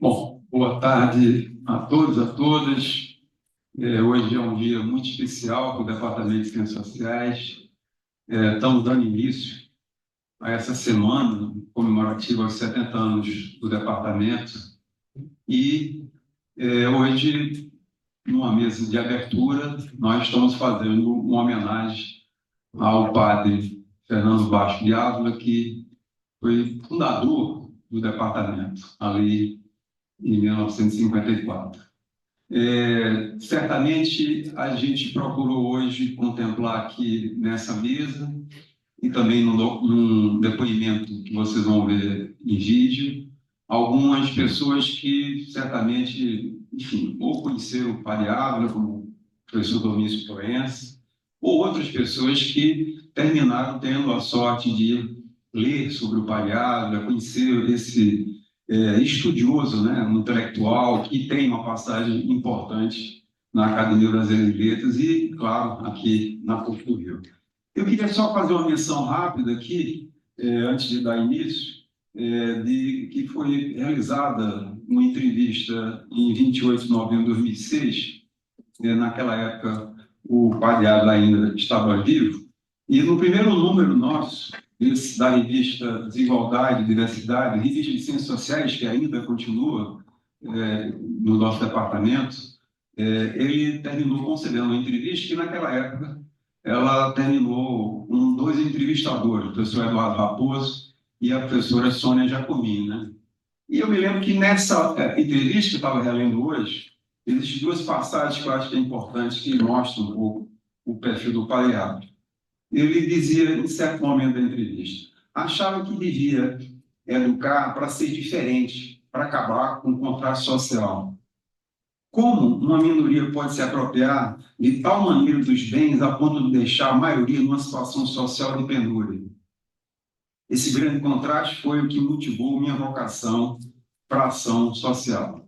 Bom, boa tarde a todos, a todas. Hoje é um dia muito especial para o Departamento de Ciências Sociais. Estamos dando início a essa semana comemorativa aos 70 anos do departamento e hoje, numa mesa de abertura, nós estamos fazendo uma homenagem ao padre Fernando Vasco de Ávila, que foi fundador do departamento, ali em 1954. Certamente a gente procurou hoje contemplar aqui nessa mesa e também num depoimento que vocês vão ver em vídeo, algumas pessoas que certamente, enfim, ou conheceram o Padre Ávila, como o professor Domício Proença, ou outras pessoas que terminaram tendo a sorte de ler sobre o Padre Ávila, conhecer esse estudioso, né, um intelectual que tem uma passagem importante na Academia Brasileira de Letras e, claro, aqui na PUC do Rio. Eu queria só fazer uma menção rápida aqui, antes de dar início, de que foi realizada uma entrevista em 28 de novembro de 2006. Naquela época, o Padre Ávila ainda estava vivo, e no primeiro número nosso, da revista Desigualdade e Diversidade, revista de Ciências Sociais, que ainda continua no nosso departamento, ele terminou concedendo uma entrevista que, naquela época, ela terminou com dois entrevistadores, o professor Eduardo Raposo e a professora Sônia Giacomini, né? E eu me lembro que nessa entrevista que eu estava relendo hoje, existem duas passagens que eu acho que é importante, que mostram um pouco o perfil do Padre Ávila. Ele dizia, em certo momento da entrevista, achava que devia educar para ser diferente, para acabar com o contraste social. Como uma minoria pode se apropriar de tal maneira dos bens a ponto de deixar a maioria numa situação social de penúria? Esse grande contraste foi o que motivou minha vocação para a ação social.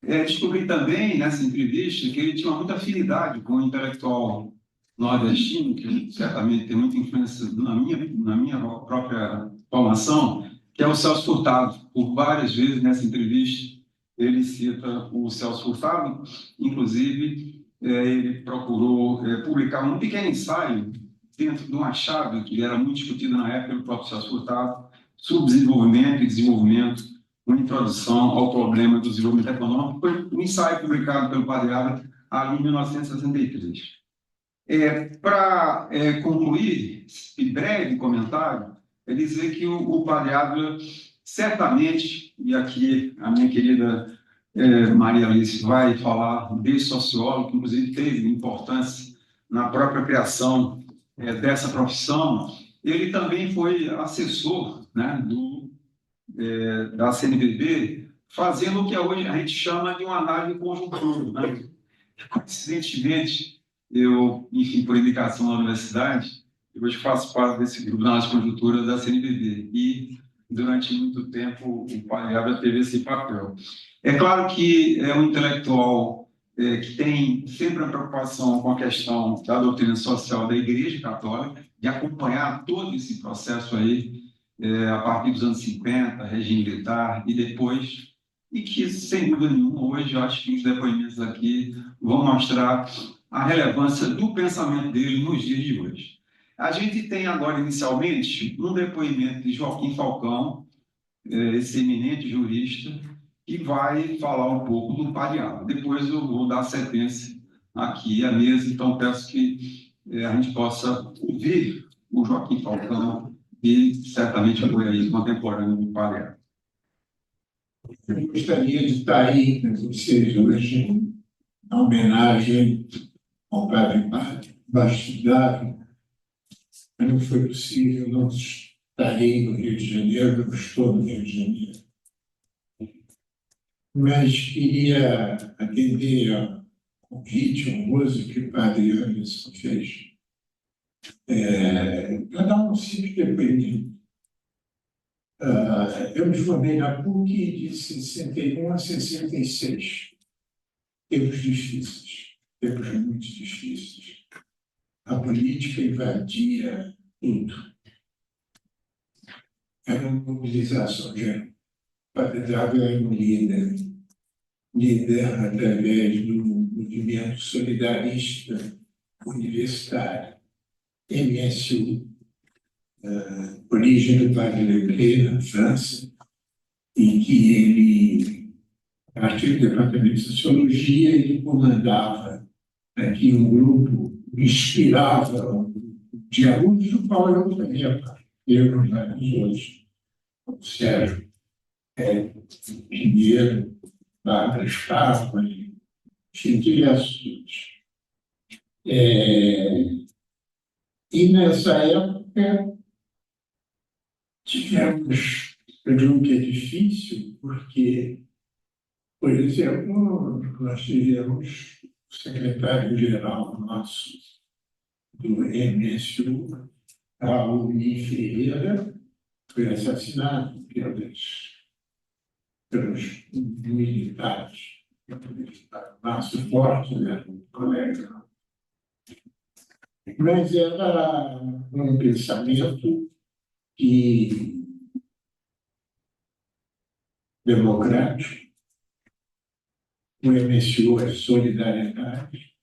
Descobri também, nessa entrevista, que ele tinha muita afinidade com o intelectual nordestino, que certamente tem muita influência na minha própria formação, que é o Celso Furtado. Por várias vezes nessa entrevista, ele cita o Celso Furtado, inclusive, ele procurou publicar um pequeno ensaio dentro de uma chave que era muito discutida na época pelo próprio Celso Furtado, subdesenvolvimento e desenvolvimento, uma introdução ao problema do desenvolvimento econômico. Foi um ensaio publicado pelo Padre Ávila ali em 1963. Para concluir, esse breve comentário, é dizer que o Padre Ávila, certamente, e aqui a minha querida Maria Alice vai falar desse sociólogo, que inclusive teve importância na própria criação dessa profissão, ele também foi assessor, né, da CNBB, fazendo o que hoje a gente chama de uma análise conjuntura, né? Coincidentemente, eu, enfim, por indicação da universidade, eu hoje faço parte desse grupo de análise conjuntura da CNBB e, durante muito tempo, o Padre Ávila teve esse papel. É claro que é um intelectual que tem sempre a preocupação com a questão da doutrina social da Igreja Católica, de acompanhar todo esse processo aí, a partir dos anos 50, regime militar, e depois, e que, sem dúvida nenhuma, hoje eu acho que os depoimentos aqui vão mostrar a relevância do pensamento dele nos dias de hoje. A gente tem agora, inicialmente, um depoimento de Joaquim Falcão, esse eminente jurista, que vai falar um pouco do Padre Ávila. Depois eu vou dar sequência aqui à mesa, então peço que a gente possa ouvir o Joaquim Falcão, que certamente foi aí contemporâneo do Padre Ávila. Eu gostaria de estar aí com vocês hoje, na homenagem ao Padre Vasco de Ávila, mas não foi possível, não estarei no Rio de Janeiro, não estou no Rio de Janeiro. Mas queria atender ao convite honroso que o Padre Anderson fez, para dar um simples depoimento. Eu me formei na PUC de 61 a 66. Tempos difíceis, tempos muito difíceis. A política invadia tudo. Era uma mobilização geral. Padre Dávila é um líder através do movimento solidarista universitário, MSU, origem do Padre Lebré, na França, e que ele, a partir do departamento de sociologia, ele comandava aqui um grupo, inspirava de alunos do qual eu fazia parte, eu e vários outros, o Sérgio Pinheiro, Bárbara Schaffman, enfim, diversos. E nessa época tivemos, eu digo que é difícil, porque, por exemplo, nós tivemos o secretário-geral nosso do MSU, Raul Ferreira, foi assassinado pelos militares, Márcio Forte, né, um colega. Mas era um pensamento democrático, o MSU é solidariedade,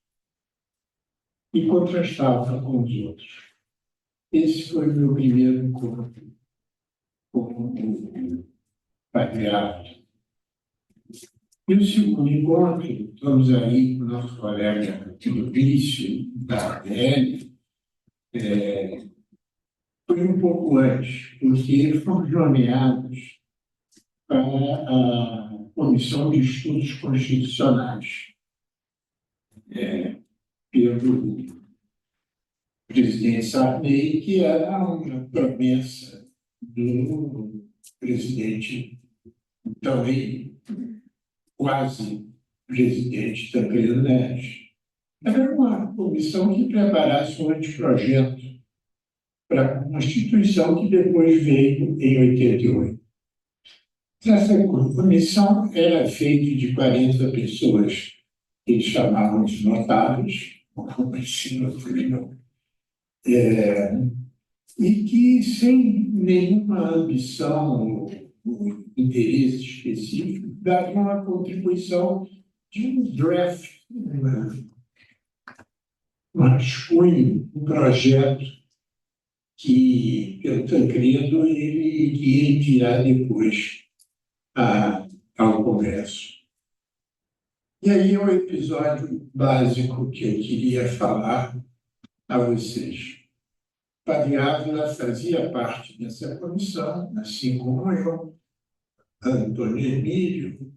e contrastava com os outros. Esse foi o meu primeiro encontro com o patriarca. E o segundo encontro, estamos aí com o nosso colega Glício, da ADL, foi um pouco antes, porque fomos nomeados para a Comissão de Estudos Constitucionais, pelo presidente Sarney, que era uma promessa do presidente, então, quase presidente Tancredo Neves. Era uma comissão que preparasse um anteprojeto para a Constituição que depois veio em 88. Essa comissão era feita de 40 pessoas que eles chamavam de notáveis, como ensino criminal, e que, sem nenhuma ambição ou interesse específico, davam uma contribuição de um draft, um rascunho, um projeto que, pelo Tancredo, ele iria enviar depois ao Congresso. E aí é o episódio básico que eu queria falar a vocês. Padre Ávila fazia parte dessa comissão, assim como eu, Antônio Emílio,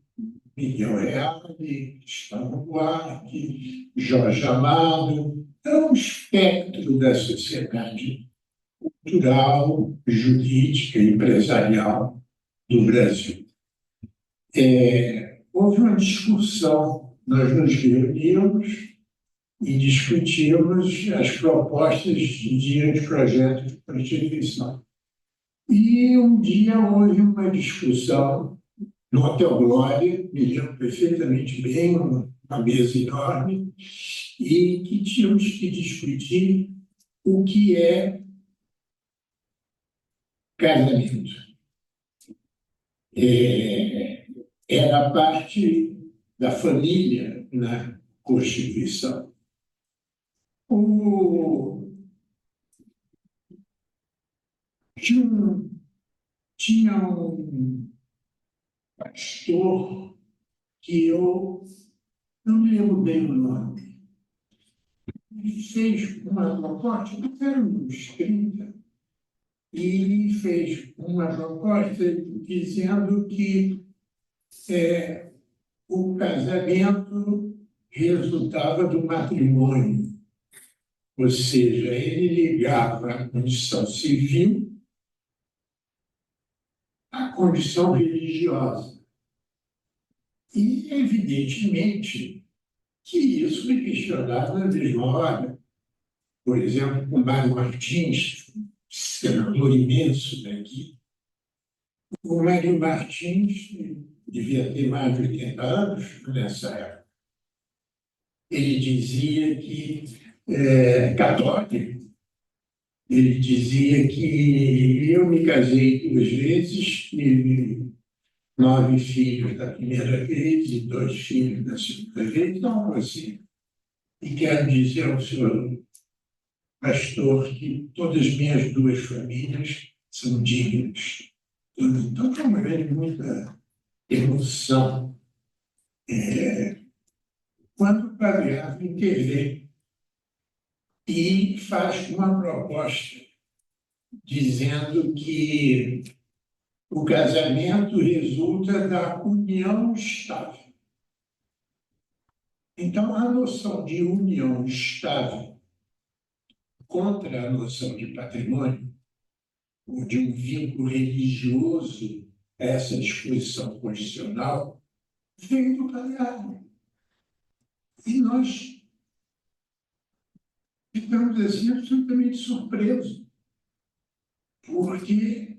Miguel Reale, Gustavo Buarque, Jorge Amado, é um espectro da sociedade cultural, jurídica e empresarial do Brasil. Houve uma discussão, nós nos reunimos e discutimos as propostas de anteprojeto de Constituição. E um dia houve uma discussão no Hotel Glória, me lembro perfeitamente bem, uma mesa enorme, e que tínhamos que discutir o que é casamento. Era parte da família na Constituição. Tinha um pastor que eu não me lembro bem o nome. Ele fez uma proposta, éramos 30, e fez uma proposta dizendo que o casamento resultava do matrimônio, ou seja, ele ligava a condição civil à condição religiosa. E, evidentemente, que isso me questionava na mesma hora. Por exemplo, com Mário Martins, senador imenso daqui. O Mário Martins devia ter mais de 80 anos nessa época. Ele dizia que católico. Ele dizia que eu me casei 2 vezes e 9 filhos da primeira vez e 2 filhos da segunda vez, então assim. E quero dizer ao senhor pastor que todas as minhas 2 famílias são dignas. Então, como é muita emoção quando o padre Ávila intervém e faz uma proposta dizendo que o casamento resulta da união estável. Então, a noção de união estável contra a noção de patrimônio, ou de um vínculo religioso a essa disposição constitucional, veio do Padre Ávila. E nós ficamos assim absolutamente surpresos, porque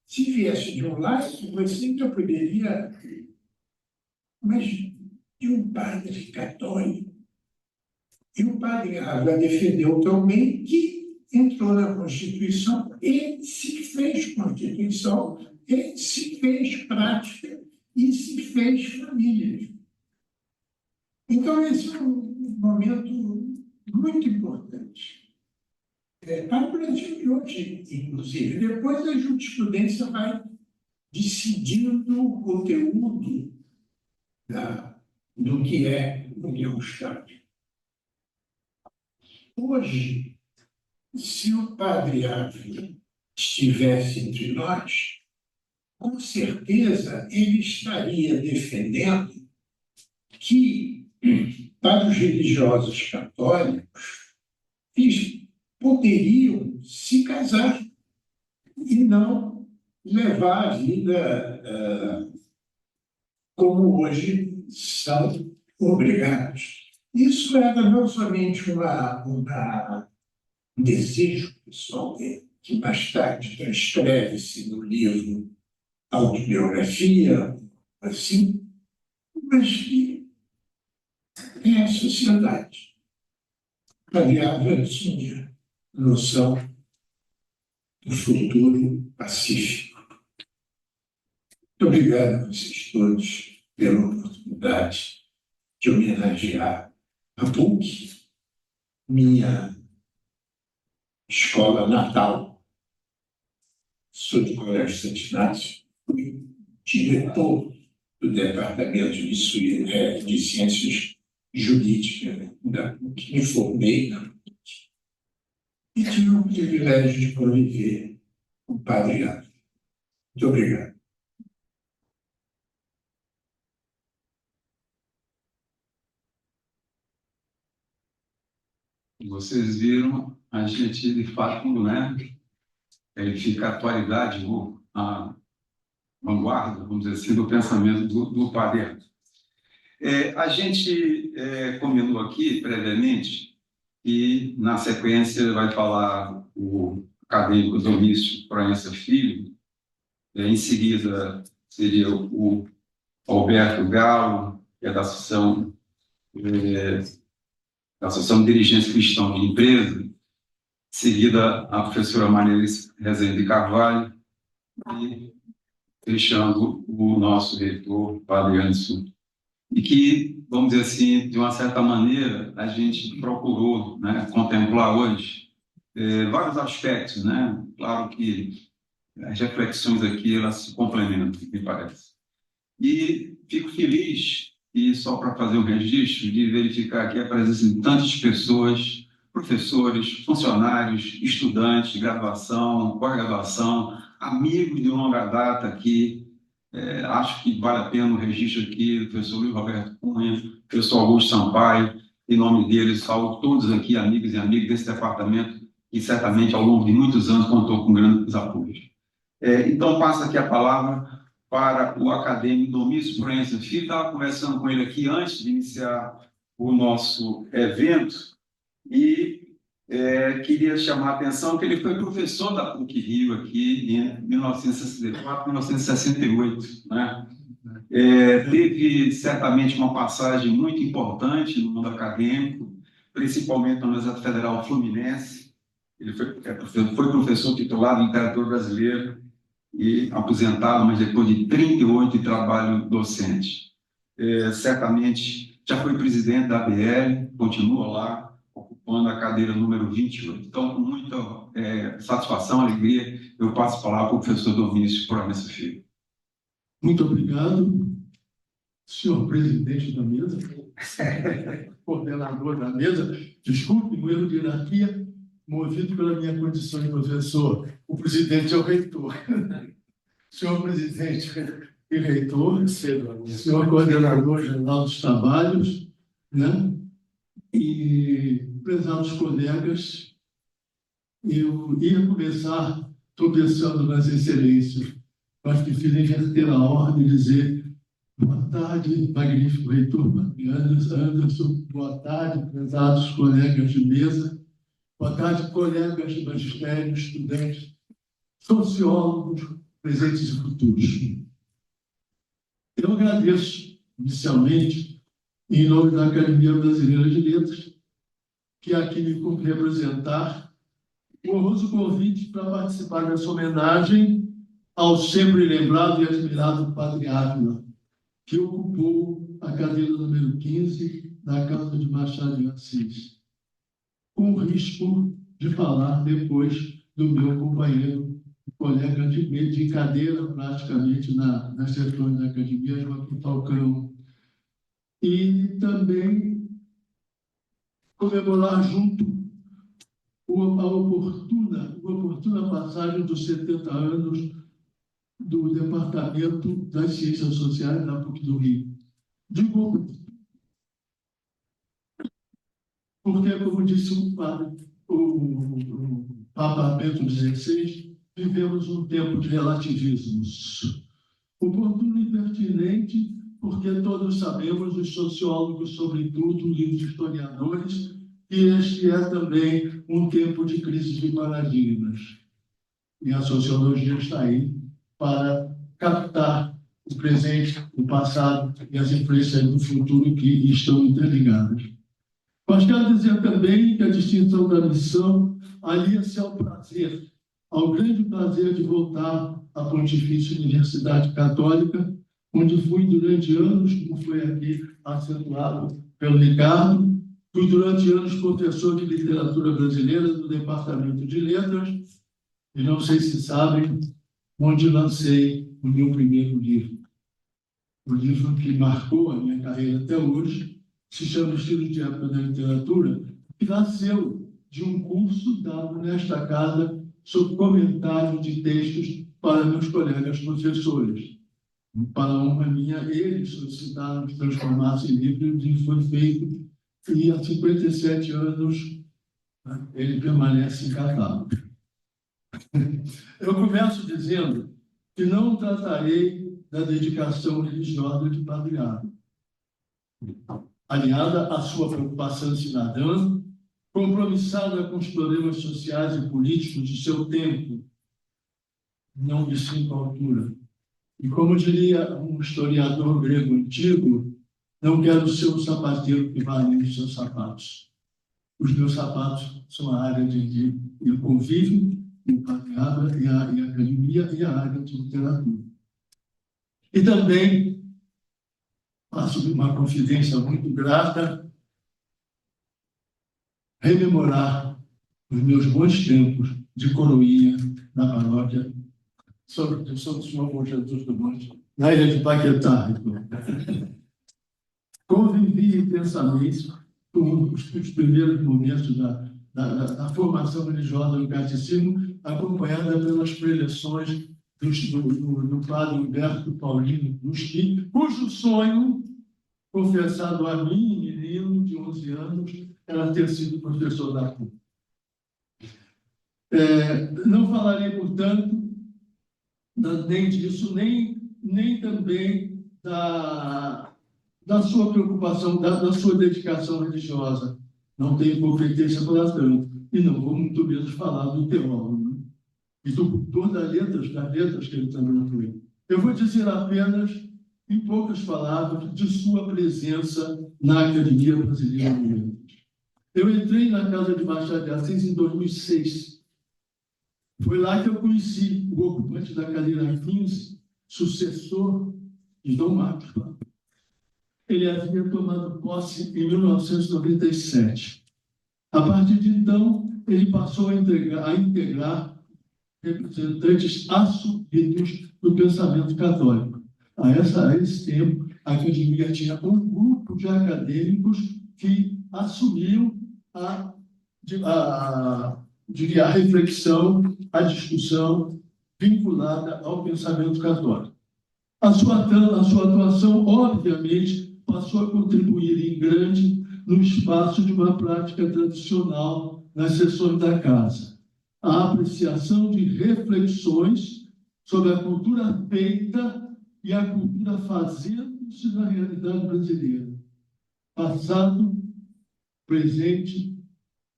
se viesse de um laico, você ainda poderia, mas de um padre católico. E o padre Ávila defendeu também que entrou na Constituição e se fez Constituição, e se fez prática e se fez família. Então, esse é um momento muito importante para o Brasil de hoje, inclusive. Depois a jurisprudência vai decidindo o conteúdo do que é união estável. Hoje, se o padre Ávila estivesse entre nós, com certeza ele estaria defendendo que, para os religiosos católicos, eles poderiam se casar e não levar a vida como hoje são obrigados. Isso era não somente um desejo pessoal dele, que mais tarde transcreve-se no livro Autobiografia, assim, mas que é a sociedade. Variável tinha noção do futuro pacífico. Muito obrigado a vocês todos pela oportunidade de homenagear a PUC, minha escola natal. Sou do Colégio Santo Inácio, fui diretor do Departamento de Ciências Jurídicas da PUC, me formei na PUC e tive o privilégio de conviver com o padre Ávila. Muito obrigado. Vocês viram, a gente, de fato, né, fica a atualidade, ou a vanguarda, vamos dizer assim, do pensamento do padre Ávila. A gente combinou aqui, previamente, e, na sequência, vai falar o acadêmico Domício Proença Filho, em seguida seria o Alberto Galo, que é da Associação de Dirigentes Cristãos de Empresa, seguida a professora Maria Rezende Carvalho, e fechando o nosso reitor, padre Anderson. E que, vamos dizer assim, de uma certa maneira, a gente procurou, né, contemplar hoje vários aspectos, né? Claro que as reflexões aqui, elas se complementam, me parece. E fico feliz, e só para fazer um registro, de verificar aqui a presença de tantas pessoas, professores, funcionários, estudantes de graduação, pós-graduação, amigos de longa data aqui. Acho que vale a pena o registro aqui do professor Luiz Roberto Cunha, professor Augusto Sampaio, em nome deles, saúdo todos aqui, amigos e amigas desse departamento, que certamente, ao longo de muitos anos, contou com grandes apoios. Então, passo aqui a palavra para o acadêmico Domício Proença Filho. Estava conversando com ele aqui antes de iniciar o nosso evento e queria chamar a atenção que ele foi professor da PUC Rio aqui em 1964, 1968, né? Teve certamente uma passagem muito importante no mundo acadêmico, principalmente na Universidade Federal Fluminense. Ele foi professor titular do Imperador Brasileiro e aposentado, mas depois de 38 de trabalho docente. Certamente já foi presidente da ABL, continua lá, ocupando a cadeira número 28. Então, com muita satisfação, alegria, eu passo a palavra para o professor Domício Proença Filho. Muito obrigado, senhor presidente da mesa, coordenador da mesa. Desculpe o erro de hierarquia, movido pela minha condição de professor. O presidente é o reitor. Senhor presidente e reitor, senhor coordenador geral dos trabalhos, né? E prezados colegas, eu ia começar tropeçando nas excelências, mas prefiro inverter a ordem e dizer boa tarde, magnífico reitor Anderson, boa tarde, prezados colegas de mesa, boa tarde, colegas de magistério, estudantes, sociólogos, presentes e futuros. Eu agradeço, inicialmente, em nome da Academia Brasileira de Letras, que aqui me cumpre representar, o honroso convite para participar dessa homenagem ao sempre lembrado e admirado Padre Ávila, que ocupou a cadeira número 15 da Casa de Machado de Assis, com o risco de falar depois do meu companheiro, colega de cadeira, praticamente, nas sessões da Academia, Joaquim Falcão. E também comemorar junto a oportuna passagem dos 70 anos do Departamento das Ciências Sociais da PUC do Rio. Digo porque, como disse o Papa Bento XVI, vivemos um tempo de relativismos. Oportuno e pertinente, porque todos sabemos, os sociólogos, sobretudo, e os historiadores, que este é também um tempo de crise de paradigmas. E a sociologia está aí para captar o presente, o passado e as influências do futuro que estão interligadas. Mas quero dizer também que a distinção da missão alia-se ao prazer, ao grande prazer de voltar à Pontifícia Universidade Católica, onde fui durante anos, como foi aqui acentuado pelo Ricardo, fui durante anos professor de literatura brasileira do Departamento de Letras, e não sei se sabem, onde lancei o meu primeiro livro. O livro que marcou a minha carreira até hoje se chama Estilo de Época da Literatura, e nasceu de um curso dado nesta casa sobre comentário de textos para meus colegas professores. Para a honra minha, eles solicitaram que transformasse em livro e foi feito, e há 57 anos ele permanece em catálogo. Eu começo dizendo que não tratarei da dedicação religiosa de Padre Ávila, alinhada à sua preocupação cidadã, compromissada com os problemas sociais e políticos de seu tempo, não me sinto à altura. E como diria um historiador grego antigo, não quero ser um sapateiro que vai além dos seus sapatos. Os meus sapatos são a área de convívio, o Padre Ávila e a academia e a área de literatura. E também faço uma confidência muito grata, rememorar os meus bons tempos de coroinha na paróquia sobre São Bom Jesus do Monte, na ilha de Paquetá. Convivi intensamente com os primeiros momentos da formação religiosa do catecismo, acompanhada pelas preleções do padre Humberto Paulino Buschi, cujo sonho, confessado a mim, menino de 11 anos, era ter sido professor da PUC. Não falarei, portanto, nem disso, nem também da sua preocupação, da sua dedicação religiosa. Não tenho competência para tanto. E não vou muito menos falar do teólogo, né? E do cultor das letras que ele também foi. Eu vou dizer apenas, em poucas palavras, de sua presença na Academia Brasileira de Letras. Eu entrei na Casa de Machado de Assis em 2006. Foi lá que eu conheci o ocupante da cadeira 15, sucessor de Dom Marcos Papa. Ele havia tomado posse em 1997. A partir de então, ele passou a integrar representantes assumidos do pensamento católico. A esse tempo, a academia tinha um grupo de acadêmicos que assumiam a reflexão, a discussão vinculada ao pensamento católico. A sua atuação, obviamente, passou a contribuir em grande no espaço de uma prática tradicional nas sessões da casa. A apreciação de reflexões sobre a cultura feita e a cultura fazendo-se na realidade brasileira. Passado, presente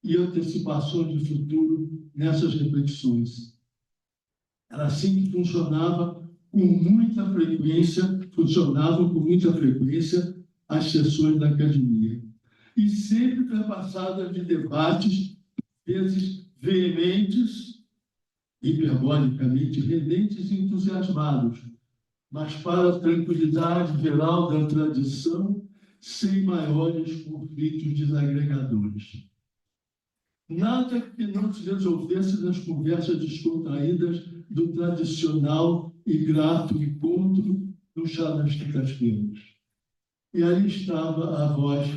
e antecipações de futuro nessas reflexões. Era assim que funcionavam com muita frequência as sessões da academia. E sempre perpassadas de debates, vezes veementes, hiperbolicamente redentes e entusiasmados, mas para a tranquilidade geral da tradição, sem maiores conflitos desagregadores. Nada que não se resolvesse nas conversas descontraídas do tradicional e grato encontro no chá das quintas-feiras. E ali estava a voz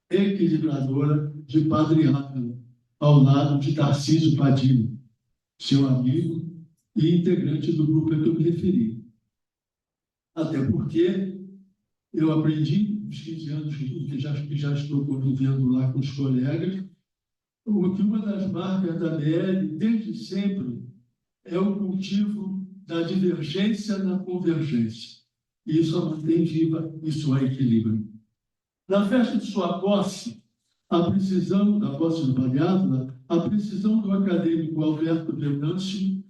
equilibradora de Padre Ávila, ao lado de Tarcísio Padilha, seu amigo e integrante do grupo a que eu me referi. Até porque eu aprendi, nos 15 anos que já estou convivendo lá com os colegas, que uma das marcas da BL, desde sempre, é o cultivo da divergência na convergência. E isso a mantém viva, isso a equilibra. Na festa de sua posse, da posse do Padre Ávila, a precisão do acadêmico Alberto Venâncio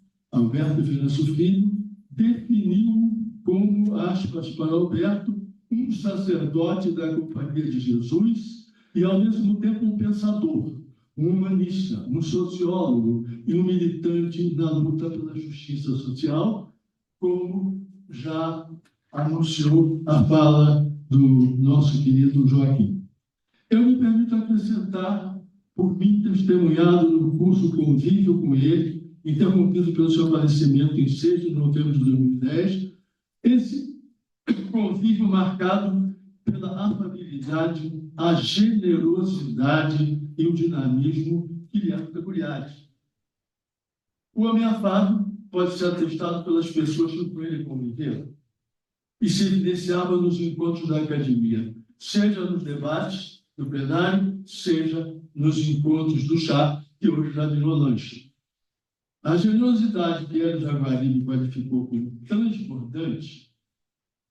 Filho, definiu como, aspas, para Alberto, um sacerdote da Companhia de Jesus e, ao mesmo tempo, um pensador, um humanista, um sociólogo e um militante na luta pela justiça social, como já anunciou a fala do nosso querido Joaquim. Eu me permito acrescentar, por mim testemunhado no curso Convívio com ele, interrompido pelo seu falecimento em 6 de novembro de 2010, esse convívio marcado pela afabilidade, a generosidade e o dinamismo que lhe eram peculiares. O homem afável pode ser atestado pelas pessoas que com ele conviveram e se evidenciava nos encontros da academia, seja nos debates do plenário, seja nos encontros do chá, que hoje já virou lanche. A generosidade que Hélio Jaguaribe qualificou como transbordante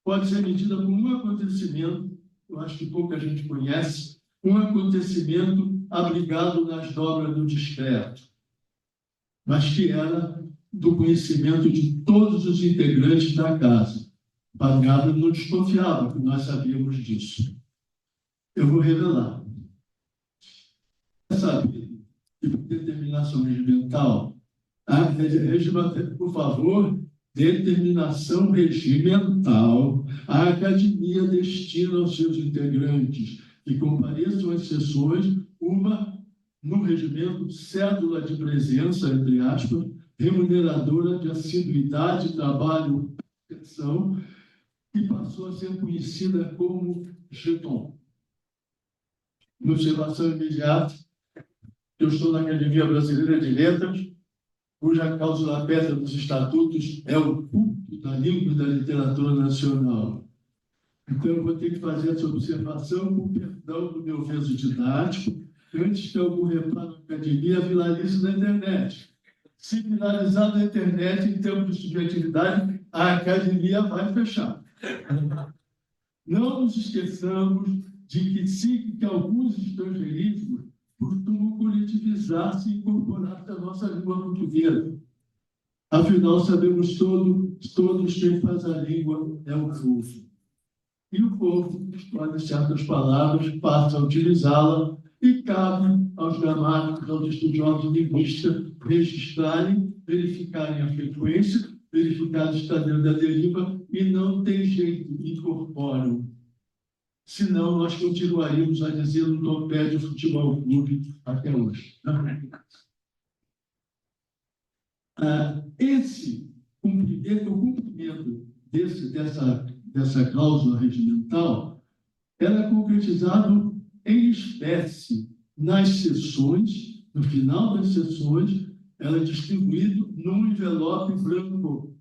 pode ser medida por um acontecimento, eu acho que pouca gente conhece, um acontecimento abrigado nas dobras do discreto, mas que era do conhecimento de todos os integrantes da casa. Padre Ávila não desconfiava que nós sabíamos disso. Eu vou revelar. Sabe, que por determinação regimental, por favor, determinação regimental, a academia destina aos seus integrantes que compareçam às sessões uma, no regimento, cédula de presença, entre aspas, remuneradora de assiduidade, trabalho e atenção, que passou a ser conhecida como jeton. Uma observação imediata, eu estou na Academia Brasileira de Letras, cuja cláusula pétrea dos estatutos é o culto da língua e da literatura nacional. Então, eu vou ter que fazer essa observação com perdão do meu veso didático, antes que algum reparo na academia viralize na internet. Se viralizar na internet em termos de subjetividade, a academia vai fechar. Não nos esqueçamos de que alguns estrangeirismos costumam coletivizar-se e incorporar-se à nossa língua portuguesa. Afinal, sabemos todos quem faz a língua é o povo. E o povo escolhe certas palavras, passa a utilizá-la e cabe aos gramáticos, aos estudiosos de linguística registrarem verificarem a frequência, verificar o estado da deriva, e não tem jeito, incorporam. Senão, nós continuaríamos a dizer no Topé de Futebol Clube até hoje. O cumprimento dessa cláusula regimental ela é concretizado em espécie nas sessões, no final das sessões, ela é distribuído num envelope branco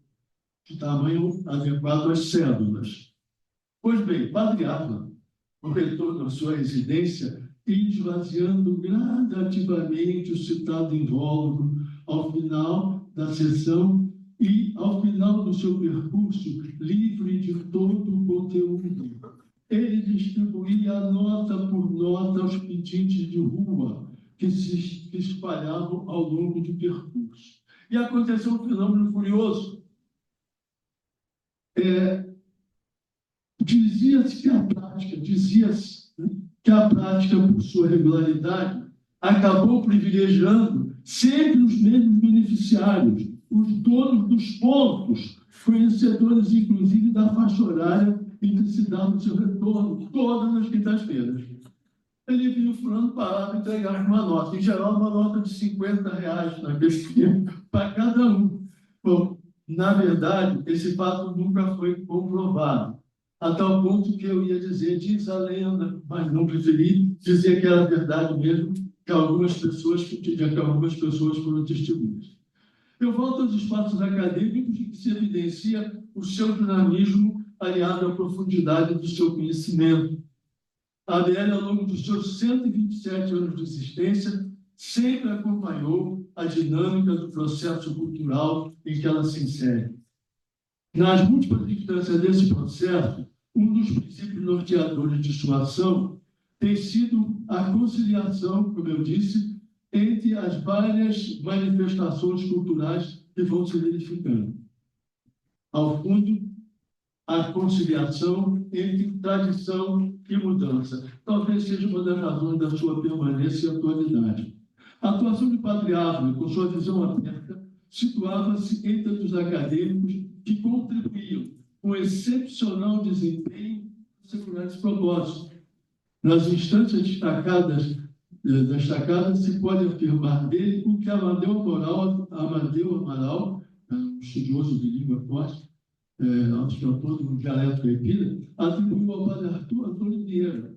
de tamanho adequado às cédulas. Pois bem, Padre Ávila, o reitor da sua residência, ia esvaziando gradativamente o citado invólucro ao final da sessão e, ao final do seu percurso, livre de todo o conteúdo. Ele distribuía nota por nota aos pedintes de rua que se espalhavam ao longo do percurso. E aconteceu um fenômeno curioso. Dizia-se que a prática, por sua regularidade, acabou privilegiando sempre os mesmos beneficiários, os donos dos pontos, conhecedores, inclusive, da faixa horária em que se dava o seu retorno, todas as quintas-feiras. Ele viu o fulano parado e entregar uma nota, em geral, uma nota de R$50 naquele tempo, para cada um. Bom, na verdade, esse fato nunca foi comprovado, a tal ponto que eu ia dizer, diz a lenda, mas não preferi dizer que era verdade mesmo, que algumas pessoas foram testemunhas. Eu volto aos espaços acadêmicos em que se evidencia o seu dinamismo aliado à profundidade do seu conhecimento. A ABL, ao longo dos seus 127 anos de existência, sempre acompanhou a dinâmica do processo cultural em que ela se insere. Nas múltiplas instâncias desse processo, um dos princípios norteadores de sua ação tem sido a conciliação, como eu disse, entre as várias manifestações culturais que vão se verificando. Ao fundo, a conciliação entre tradição e mudança. Talvez seja uma das razões da sua permanência e atualidade. A atuação de Padre Ávila, com sua visão aberta, situava-se entre os acadêmicos que contribuíam com excepcional desempenho para assegurar esse propósito. Nas instâncias destacadas, se pode afirmar dele o que Amadeu Amaral, um estudioso de língua forte, autor do dialeto caipira, atribuiu ao padre Arthur Antônio Vieira.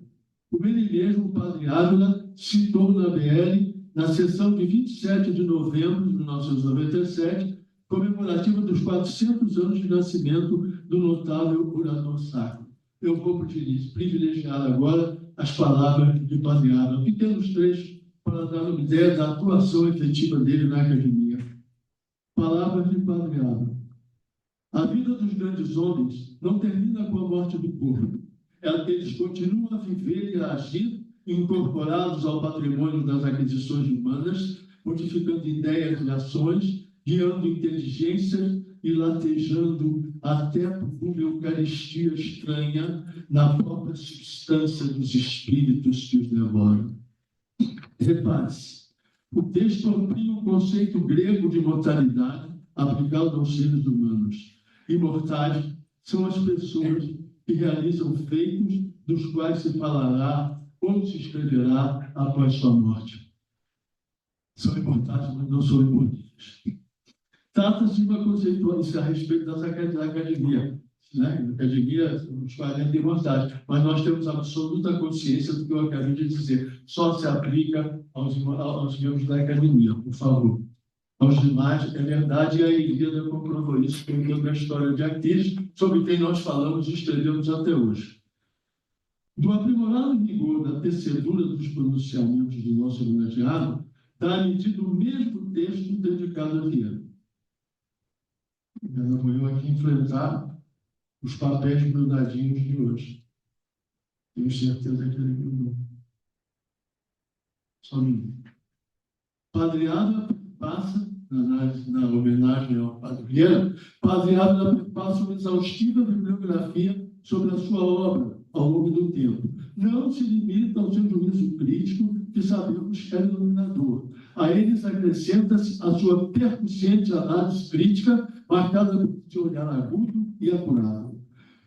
Como ele mesmo, o padre Ávila, citou na BL, na sessão de 27 de novembro de 1997, comemorativa dos 400 anos de nascimento do notável orador sacro. Eu vou privilegiar agora as palavras de Padre Ávila, pequenos trechos para dar uma ideia da atuação efetiva dele na academia. Palavras de Padre Ávila. A vida dos grandes homens não termina com a morte do corpo. Eles continuam a viver e a agir, incorporados ao patrimônio das aquisições humanas, modificando ideias e ações, guiando inteligências e latejando até por uma Eucaristia estranha na própria substância dos espíritos que os devoram. Repare-se, o texto amplia o conceito grego de mortalidade aplicado aos seres humanos. Imortais são as pessoas que realizam feitos dos quais se falará ou se escreverá após sua morte. São imortais, mas não são imortais. Trata-se de uma conceituação a respeito da academia. Né? A academia, os 40 imortais, mas nós temos absoluta consciência do que eu acabei de dizer. Só se aplica aos membros da academia, por favor. Aos demais, é verdade, e a Ilíada comprovou isso contando a história de Aquiles, sobre quem nós falamos e escrevemos até hoje. Do aprimorado rigor da tecedura dos pronunciamentos do nosso homenageado, dá a medida o mesmo texto dedicado a Viana. Ela veio aqui enfrentar os papéis grudadinhos de hoje. Tenho certeza que ele grudou. Só um minuto. Padre Ávila passa, na homenagem ao Padre Vieira, Padre Ávila passa uma exaustiva bibliografia sobre a sua obra ao longo do tempo. Não se limita ao seu juízo crítico que sabemos é iluminador. A eles acrescenta-se a sua percussiente análise crítica, marcada por seu olhar agudo e apurado.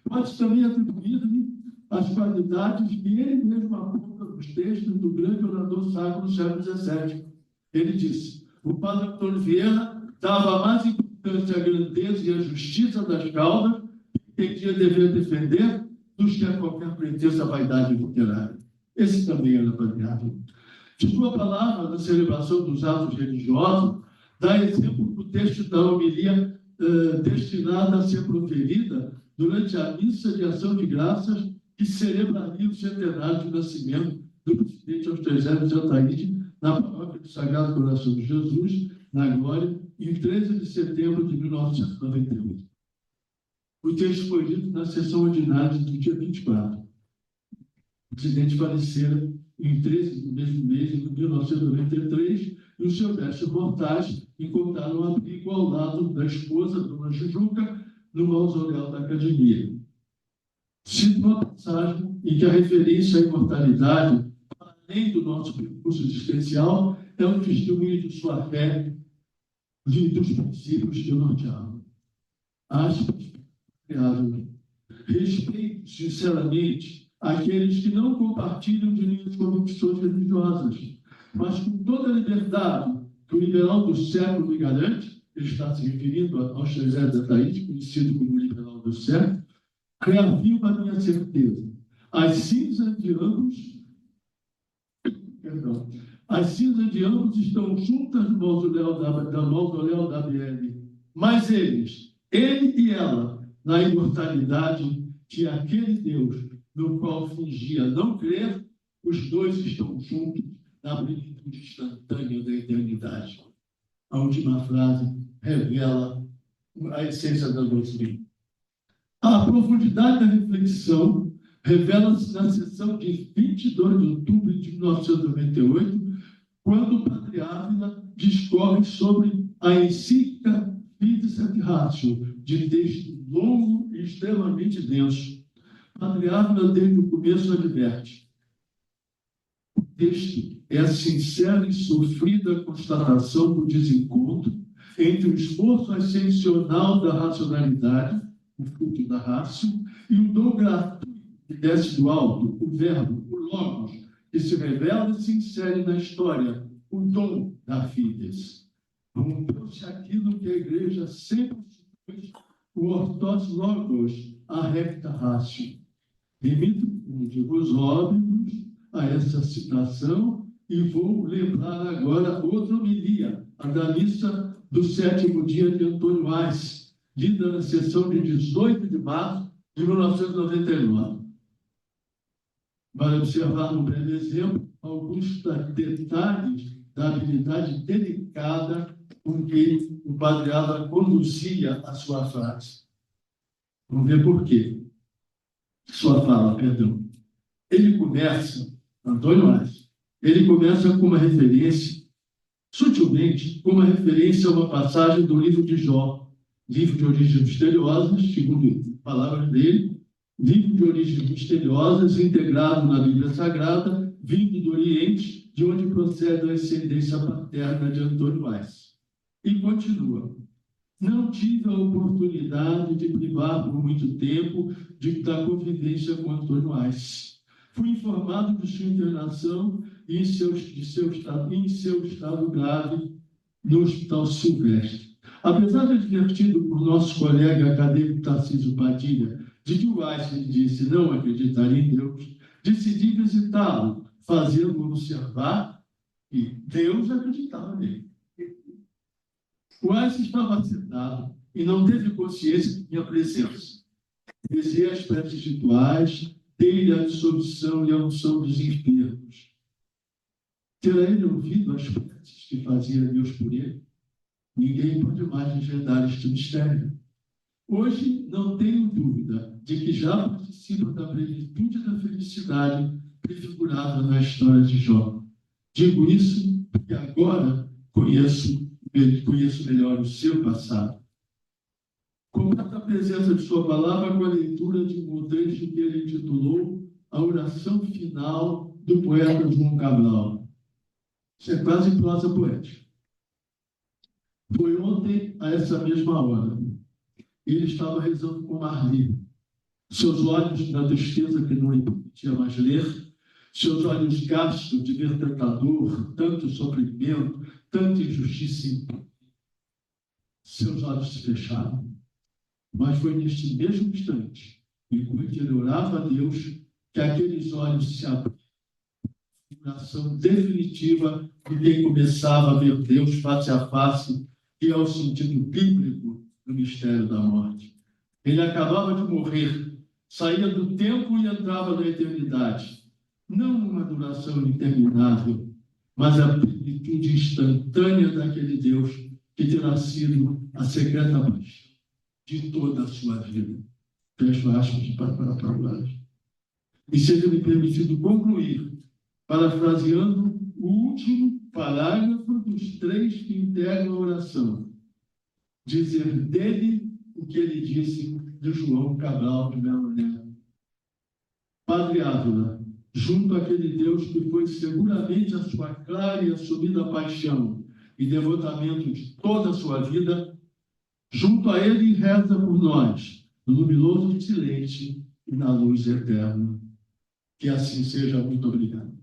Pode-se também atribuir-lhe as qualidades que ele mesmo aponta nos textos do grande orador sacro do século XVII. Ele disse: o padre Antônio Vieira dava mais importância à grandeza e à justiça das causas que entendia dever defender do que a qualquer pretensa vaidade literária. Esse também era variável. De sua palavra, na celebração dos atos religiosos, dá exemplo do texto da homilia destinada a ser proferida durante a missa de ação de graças que celebraria o centenário de nascimento do presidente Austríaco de Ataíde na paróquia do Sagrado Coração de Jesus, na Glória, em 13 de setembro de 1998. O texto foi lido na sessão ordinária do dia 24. O presidente falecera em 13 do mesmo mês, de 1993, e os seus restos mortais encontraram abrigo ao lado da esposa, Dona Jujuca, no mausoléu da Academia. Cito uma passagem em que a referência à imortalidade, além do nosso percurso existencial, é um testemunho de sua fé e dos princípios que o norteavam. Aspas, respeito sinceramente aqueles que não compartilham de minhas convicções religiosas, mas com toda a liberdade que o liberal do século me garante, ele está se referindo ao José de Ataíde, conhecido como liberal do século, reafirma a minha certeza. As cinzas de ambos estão juntas no mausoléu da BL, mas ele e ela, na imortalidade de aquele Deus no qual fingia não crer, os dois estão juntos na plenitude instantânea da eternidade. A última frase revela a essência da doutrina. A profundidade da reflexão revela-se na sessão de 22 de outubro de 1998, quando o padre Ávila discorre sobre a encíclica Fides et Ratio, de texto longo e extremamente denso. O padre Ávila, desde o começo, adverte: o texto é a sincera e sofrida constatação do desencontro entre o esforço ascensional da racionalidade, o fruto da rácio, e o dom gratuito que desce do alto, o verbo, o logos, que se revela e se insere na história, o dom da fides. Rompeu-se aquilo que a Igreja sempre supôs, o ortos logos, a recta rácio. Remito os óbvios a essa citação e vou lembrar agora outra homilia, a da missa do 7º dia de Antônio Ais, lida na sessão de 18 de março de 1999. Para observar no breve exemplo alguns detalhes da habilidade delicada com que o padre Ávila conduzia a sua frase. Vamos ver por quê. Sua fala, perdão. Ele começa, Antônio Ais, ele começa com uma referência, sutilmente, com uma referência a uma passagem do livro de Jó, livro de origens misteriosas, segundo palavras dele, livro de origens misteriosas, integrado na Bíblia Sagrada, vindo do Oriente, de onde procede a ascendência paterna de Antônio Ais. E continua: não tive a oportunidade de privar por muito tempo da convivência com Antônio Ais. Fui informado de sua internação e em seu estado grave no Hospital Silvestre. Apesar de advertido por nosso colega acadêmico Tarcísio Padilha de que o Einstein disse não acreditar em Deus, decidi visitá-lo, fazendo observar que Deus acreditava nele. O Einstein estava sentado e não teve consciência de minha presença. Rezei as preces rituais, dei-lhe a absolvição e a unção dos enfermos. Terá ele ouvido as preces que fazia Deus por ele? Ninguém pode mais desvendar este mistério. Hoje não tenho dúvida de que já participa da plenitude da felicidade prefigurada na história de Jó. Digo isso porque agora conheço melhor o seu passado. Completa a presença de sua palavra com a leitura de um trecho que ele intitulou A Oração Final do poeta João Cabral. Isso é quase prosa poética. Foi ontem, a essa mesma hora. Ele estava rezando com Marli. Seus olhos, na tristeza que não lhe permitia mais ler, seus olhos gastos de ver tanta dor, tanto sofrimento, tanta injustiça, seus olhos se fecharam. Mas foi neste mesmo instante, enquanto ele orava a Deus, que aqueles olhos se abriram. Oração definitiva de quem começava a ver Deus face a face, que é o sentido bíblico do mistério da morte. Ele acabava de morrer, saía do tempo e entrava na eternidade. Não uma duração interminável, mas a plenitude instantânea daquele Deus que terá sido a secreta paixão de toda a sua vida. Fecho aspas para a palavra. E seja-me permitido concluir, parafraseando o último parágrafo dos 3 que integram a oração. Dizer dele o que ele disse de João Cabral de Melo Neto. Padre Ávila, junto àquele Deus que foi seguramente a sua clara e assumida paixão e devotamento de toda a sua vida, junto a ele reza por nós, no luminoso silêncio e na luz eterna. Que assim seja. Muito obrigado.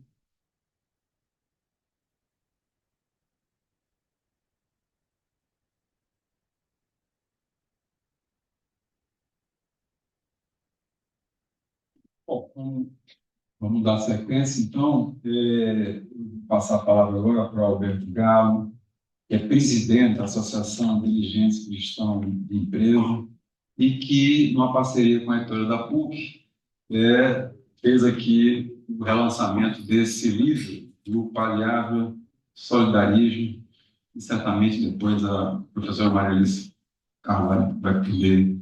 Bom, vamos dar sequência, então. Vou passar a palavra agora para o Alberto Galo, que é presidente da Associação de Dirigentes Cristãos de Empresa, e que, numa parceria com a editora da PUC, fez aqui o relançamento desse livro, do Paliável Solidarismo, e certamente depois a professora Maria Alice Carvalho vai poder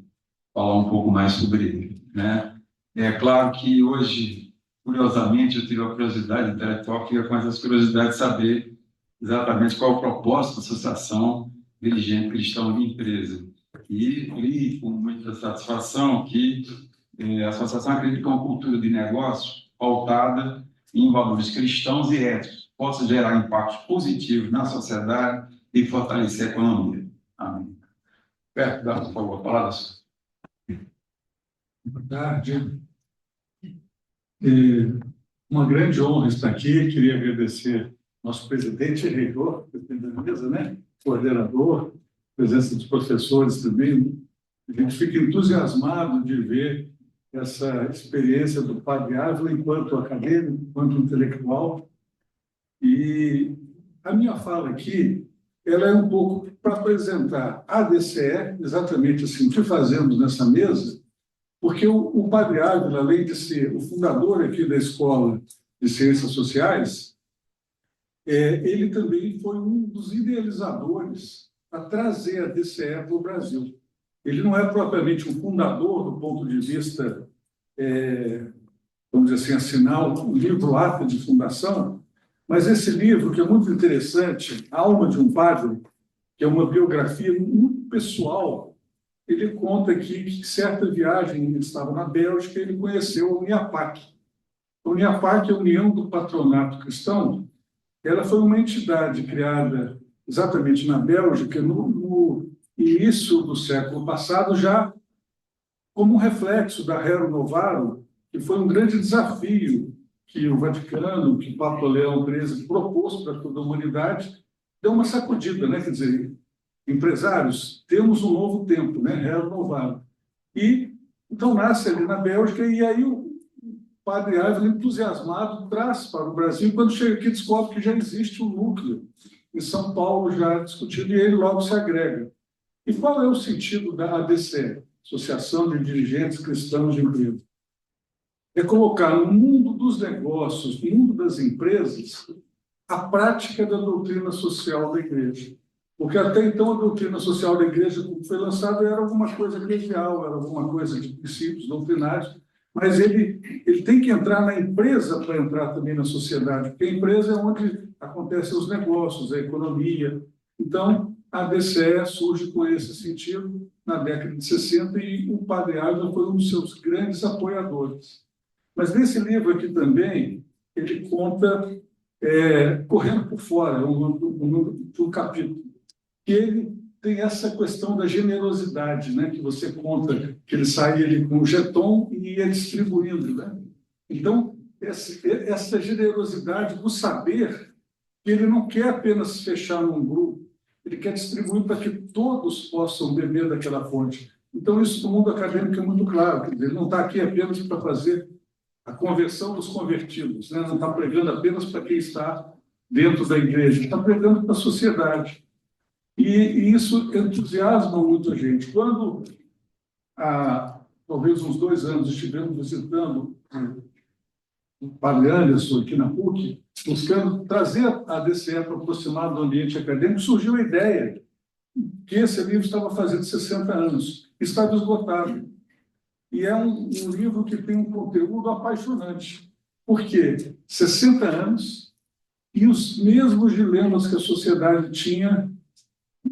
falar um pouco mais sobre ele, né? É claro que hoje, curiosamente, eu tive a curiosidade intelectual, fica com essa curiosidade de saber exatamente qual é o propósito da Associação Dirigente Cristão de Empresa. E li com muita satisfação que a Associação acredita que uma cultura de negócio pautada em valores cristãos e éticos possa gerar impactos positivos na sociedade e fortalecer a economia. Amém. Perto da, por favor, palavra. Boa tarde. Uma grande honra estar aqui. Queria agradecer nosso presidente e reitor, presidente da mesa, né? Coordenador, presença dos professores também. A gente fica entusiasmado de ver essa experiência do Padre Ávila enquanto acadêmico, enquanto intelectual. E a minha fala aqui, ela é um pouco para apresentar a DCE, exatamente assim, o que fazemos nessa mesa, porque o Padre Ávila, além de ser o fundador aqui da Escola de Ciências Sociais, ele também foi um dos idealizadores para trazer a DCE para o Brasil. Ele não é propriamente um fundador do ponto de vista, vamos dizer assim, assinar o livro Ata de Fundação, mas esse livro, que é muito interessante, Alma de um Padre, que é uma biografia muito pessoal, ele conta aqui que certa viagem, ele estava na Bélgica, ele conheceu a Uniapac. A Uniapac, a União do Patronato Cristão, ela foi uma entidade criada exatamente na Bélgica no início do século passado, já como um reflexo da Rerum Novarum, que foi um grande desafio que o Vaticano, que o Papa Leão XIII propôs para toda a humanidade, deu uma sacudida, né? Quer dizer, empresários, temos um novo tempo, né? Rerum Novarum. E então nasce ali na Bélgica, e aí o Padre Ávila, entusiasmado, traz para o Brasil, e quando chega aqui descobre que já existe um núcleo em São Paulo já discutido, e ele logo se agrega. E qual é o sentido da ADC, Associação de Dirigentes Cristãos de Empresa? É colocar no mundo dos negócios, no mundo das empresas, a prática da doutrina social da igreja. Porque até então a doutrina social da igreja, como foi lançada, era alguma coisa eclesial, era alguma coisa de princípios doutrinários, mas ele tem que entrar na empresa para entrar também na sociedade, porque a empresa é onde acontecem os negócios, a economia. Então, a DCE surge com esse sentido na década de 60 e o Padre Ávila foi um dos seus grandes apoiadores. Mas nesse livro aqui também, ele conta Correndo por Fora, é um capítulo, que ele tem essa questão da generosidade, né? Que você conta que ele saía ali com o jeton e ia distribuindo. Né? Então, essa generosidade do saber que ele não quer apenas fechar num grupo, ele quer distribuir para que todos possam beber daquela fonte. Então, isso no mundo acadêmico é muito claro. Quer dizer, ele não está aqui apenas para fazer a conversão dos convertidos, né? Não está pregando apenas para quem está dentro da igreja, está pregando para a sociedade. E isso entusiasma muito a gente. Quando, há talvez uns 2 anos, estivemos visitando o Padre Anderson aqui na PUC, buscando trazer a DCE para aproximar do ambiente acadêmico, surgiu a ideia que esse livro estava fazendo 60 anos, estava esgotado. E é um livro que tem um conteúdo apaixonante. Por quê? 60 anos e os mesmos dilemas que a sociedade tinha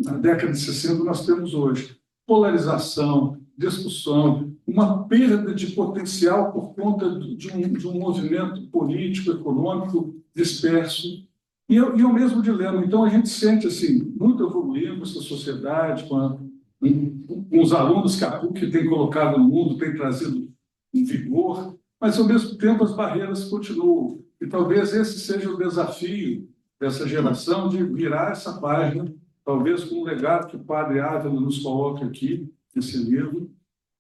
na década de 60 nós temos hoje. Polarização, discussão, uma perda de potencial por conta de um movimento político, econômico disperso. E é o mesmo dilema. Então, a gente sente assim, muito evoluindo essa sociedade, com os alunos que a PUC tem colocado no mundo, tem trazido em vigor, mas, ao mesmo tempo, as barreiras continuam. E talvez esse seja o desafio dessa geração, de virar essa página, talvez com o legado que o Padre Ávila nos coloca aqui, nesse livro,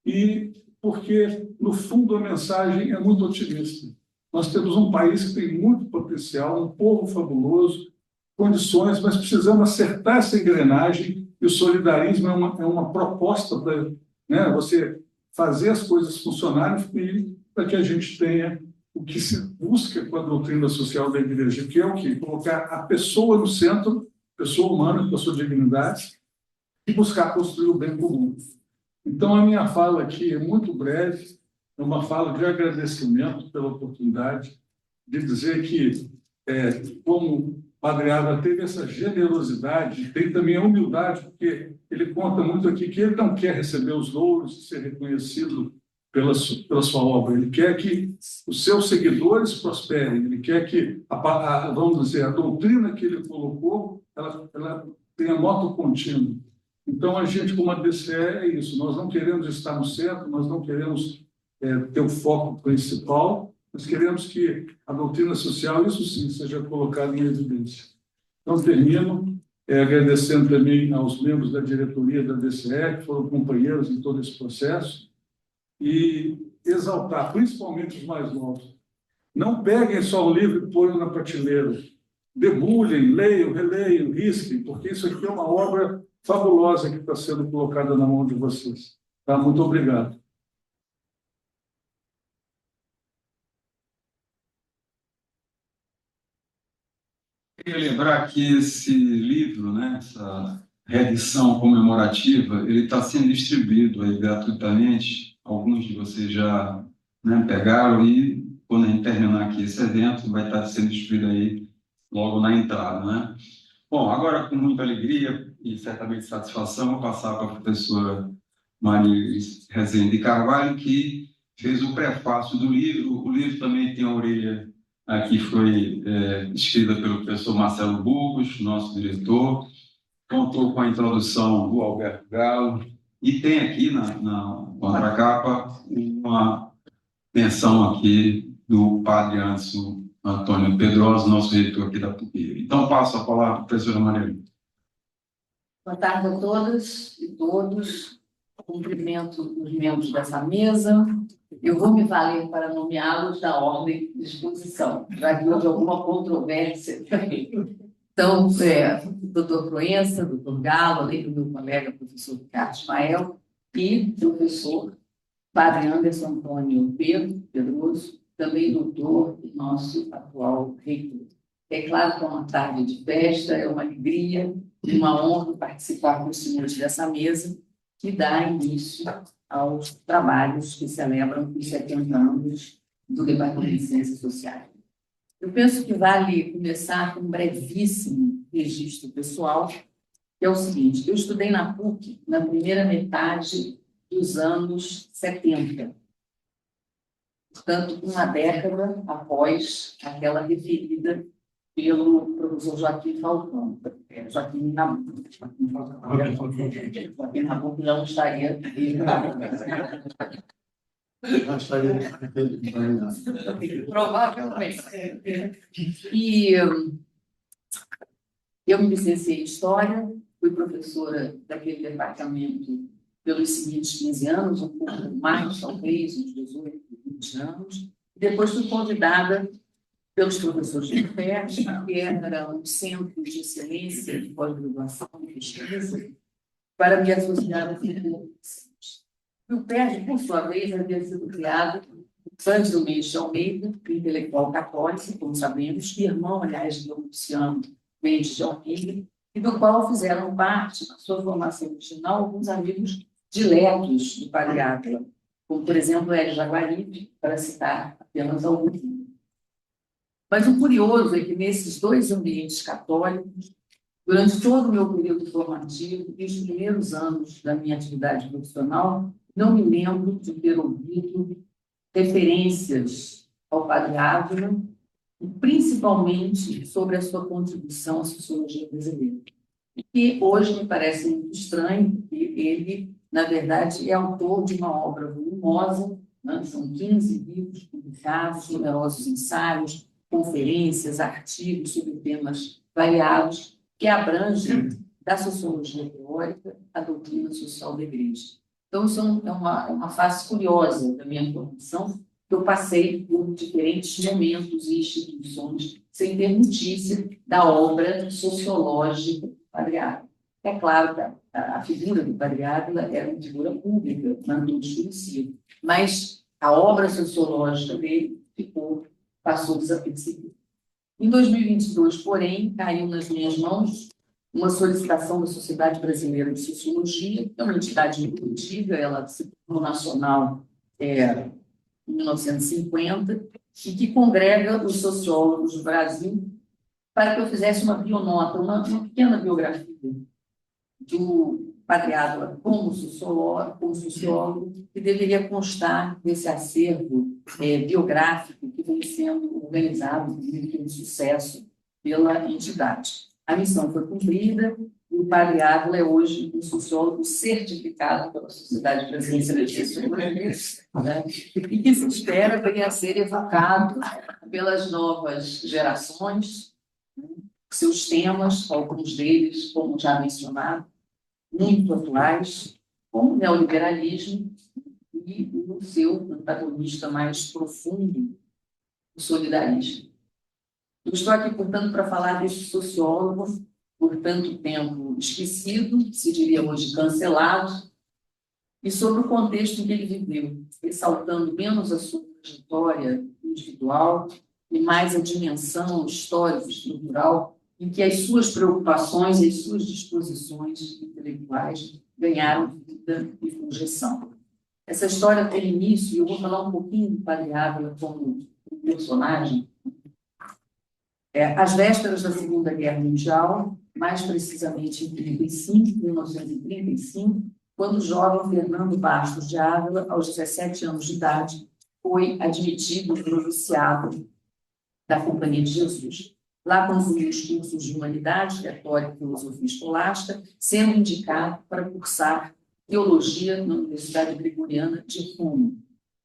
e porque, no fundo, a mensagem é muito otimista. Nós temos um país que tem muito potencial, um povo fabuloso, condições, mas precisamos acertar essa engrenagem, e o solidarismo é uma proposta para, né, você fazer as coisas funcionarem e para que a gente tenha o que se busca com a doutrina social da igreja, que é o quê? Colocar a pessoa no centro, pessoa humana, com a sua dignidade, e buscar construir o bem comum. Então, a minha fala aqui é muito breve, é uma fala de agradecimento pela oportunidade de dizer que, como o Padre Ávila teve essa generosidade, tem também a humildade, porque ele conta muito aqui que ele não quer receber os louros e ser reconhecido pela sua obra, ele quer que os seus seguidores prosperem, ele quer que, vamos dizer, a doutrina que ele colocou, ela tenha moto contínuo. Então, a gente, como a DCE, é isso, nós não queremos estar no centro, nós não queremos ter o foco principal, nós queremos que a doutrina social, isso sim, seja colocada em evidência. Então, termino agradecendo também aos membros da diretoria da DCE, que foram companheiros em todo esse processo, e exaltar, principalmente os mais novos. Não peguem só o livro e ponham na prateleira. Debulhem, leiam, releiam, risquem, porque isso aqui é uma obra fabulosa que está sendo colocada na mão de vocês. Tá? Muito obrigado. Queria lembrar que esse livro, né, essa reedição comemorativa, ele está sendo distribuído aí gratuitamente. Alguns de vocês já, né, pegaram e, quando a gente terminar aqui esse evento, vai estar sendo distribuído aí logo na entrada, né? Bom, agora, com muita alegria e certamente satisfação, vou passar para a professora Maria Rezende Carvalho, que fez o prefácio do livro. O livro também tem a orelha aqui, foi escrita pelo professor Marcelo Burgos, nosso diretor, contou com a introdução do Alberto Galo, e tem aqui na contracapa uma menção aqui do Padre Antônio Pedrosa, nosso reitor aqui da PUC. Então, passo a palavra para a professora Maria. Boa tarde a todas e todos. Cumprimento os membros dessa mesa. Eu vou me valer para nomeá-los da ordem de exposição, já que houve alguma controvérsia também. Então, doutor Proença, doutor Galo, além do meu colega, professor Ricardo Ismael, e professor Padre Anderson Antônio Pedroso, também doutor e nosso atual reitor. É claro que é uma tarde de festa, é uma alegria e uma honra participar com os senhores dessa mesa, que dá início aos trabalhos que celebram os 70 anos do Departamento de Ciências Sociais. Eu penso que vale começar com um brevíssimo registro pessoal, que é o seguinte: eu estudei na PUC na primeira metade dos anos 70, portanto, uma década após aquela referida pelo professor Joaquim Falcão. Joaquim Nabuco. Joaquim Nabuco não estaria aqui. Provavelmente. E eu me licenciei em História, fui professora daquele departamento pelos seguintes 15 anos, um pouco mais, talvez, uns 18, 20 anos. Depois fui convidada pelos professores de UPERJ, que era um centro de excelência de pós-graduação e pesquisa, para me associar ao Centro. O UPERJ, por sua vez, havia sido criado antes do Mendes de Almeida, intelectual católico, como sabemos, irmão, aliás, do Luciano Mendes de Almeida, e do qual fizeram parte, na sua formação original, alguns amigos diletos do Padre Ávila, como, por exemplo, Hélio Jaguaribe, para citar apenas alguns. Mas o curioso é que, nesses dois ambientes católicos, durante todo o meu período formativo e os primeiros anos da minha atividade profissional, não me lembro de ter ouvido referências ao Padre Ávila, principalmente sobre a sua contribuição à sociologia brasileira. E hoje me parece muito estranho, porque ele, na verdade, é autor de uma obra volumosa, né? São 15 livros publicados, numerosos ensaios, conferências, artigos sobre temas variados, que abrangem da sociologia teórica à doutrina social da Igreja. Então, isso é uma fase curiosa da minha formação, que eu passei por diferentes momentos e instituições sem ter notícia da obra sociológica do Padre Ávila. É claro que a figura do Padre Ávila era uma figura pública, não todos conheciam, mas a obra sociológica dele passou desapercebida. Em 2022, porém, caiu nas minhas mãos uma solicitação da Sociedade Brasileira de Sociologia, que é uma entidade muito antiga, ela se tornou nacional em 1950, e que congrega os sociólogos do Brasil para que eu fizesse uma bionota, uma pequena biografia do Padre Ávila como sociólogo, que deveria constar desse acervo biográfico que vem sendo organizado com sucesso pela entidade. A missão foi cumprida e o Padre Ávila é hoje um sociólogo certificado pela Sociedade Brasileira de Sociologia, né? E que se espera venha a ser evocado pelas novas gerações, né? Seus temas, alguns deles, como já mencionado, muito atuais, como o neoliberalismo e o seu antagonista mais profundo, o solidarismo. Eu estou aqui, portanto, para falar desse sociólogo, por tanto tempo esquecido, se diria hoje cancelado, e sobre o contexto em que ele viveu, ressaltando menos a sua trajetória individual e mais a dimensão histórico-estrutural em que as suas preocupações e as suas disposições intelectuais ganharam vida e projeção. Essa história tem início, e eu vou falar um pouquinho do Padre Ávila como um personagem, às vésperas da Segunda Guerra Mundial, mais precisamente em 1935, quando o jovem Fernando Bastos de Ávila, aos 17 anos de idade, foi admitido no noviciado da Companhia de Jesus. Lá concluiu os cursos de Humanidades, Retórica e Filosofia Escolástica, sendo indicado para cursar Teologia na Universidade Gregoriana de Roma.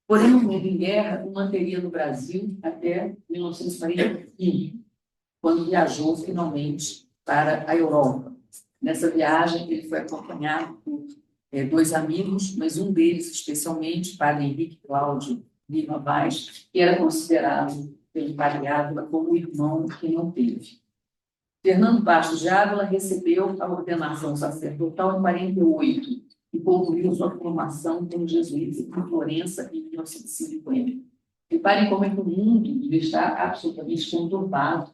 Porém, no mundo em guerra, o manteria no Brasil até 1945, quando viajou finalmente para a Europa. Nessa viagem, ele foi acompanhado por dois amigos, mas um deles, especialmente, o Padre Henrique Cláudio Lima Vaz, que era considerado pelo Padre Ávila como o irmão que não teve. Fernando Bastos de Ávila recebeu a ordenação sacerdotal em 48 e concluiu sua formação como jesuíta em Florença em 1950. Reparem como é que o mundo está absolutamente conturbado.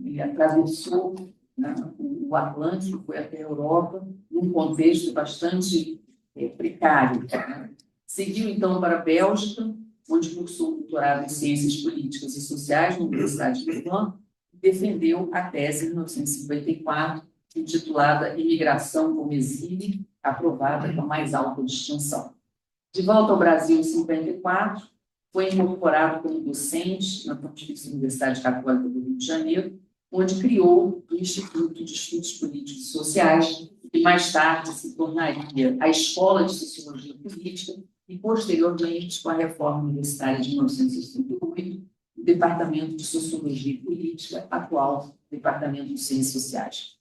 Ele atravessou, né, o Atlântico, foi até a Europa, num contexto bastante precário. Né? Seguiu, então, para a Bélgica, onde cursou doutorado em Ciências Políticas e Sociais na Universidade de Louvain, e defendeu a tese em 1954, intitulada Imigração como Exílio, aprovada com a mais alta distinção. De volta ao Brasil em 1954, foi incorporado como docente na Pontifícia Universidade Católica do Rio de Janeiro onde criou o Instituto de Estudos Políticos e Sociais, que mais tarde se tornaria a Escola de Sociologia Política e, posteriormente, com a reforma universitária de 1968, o Departamento de Sociologia e Política, atual Departamento de Ciências Sociais.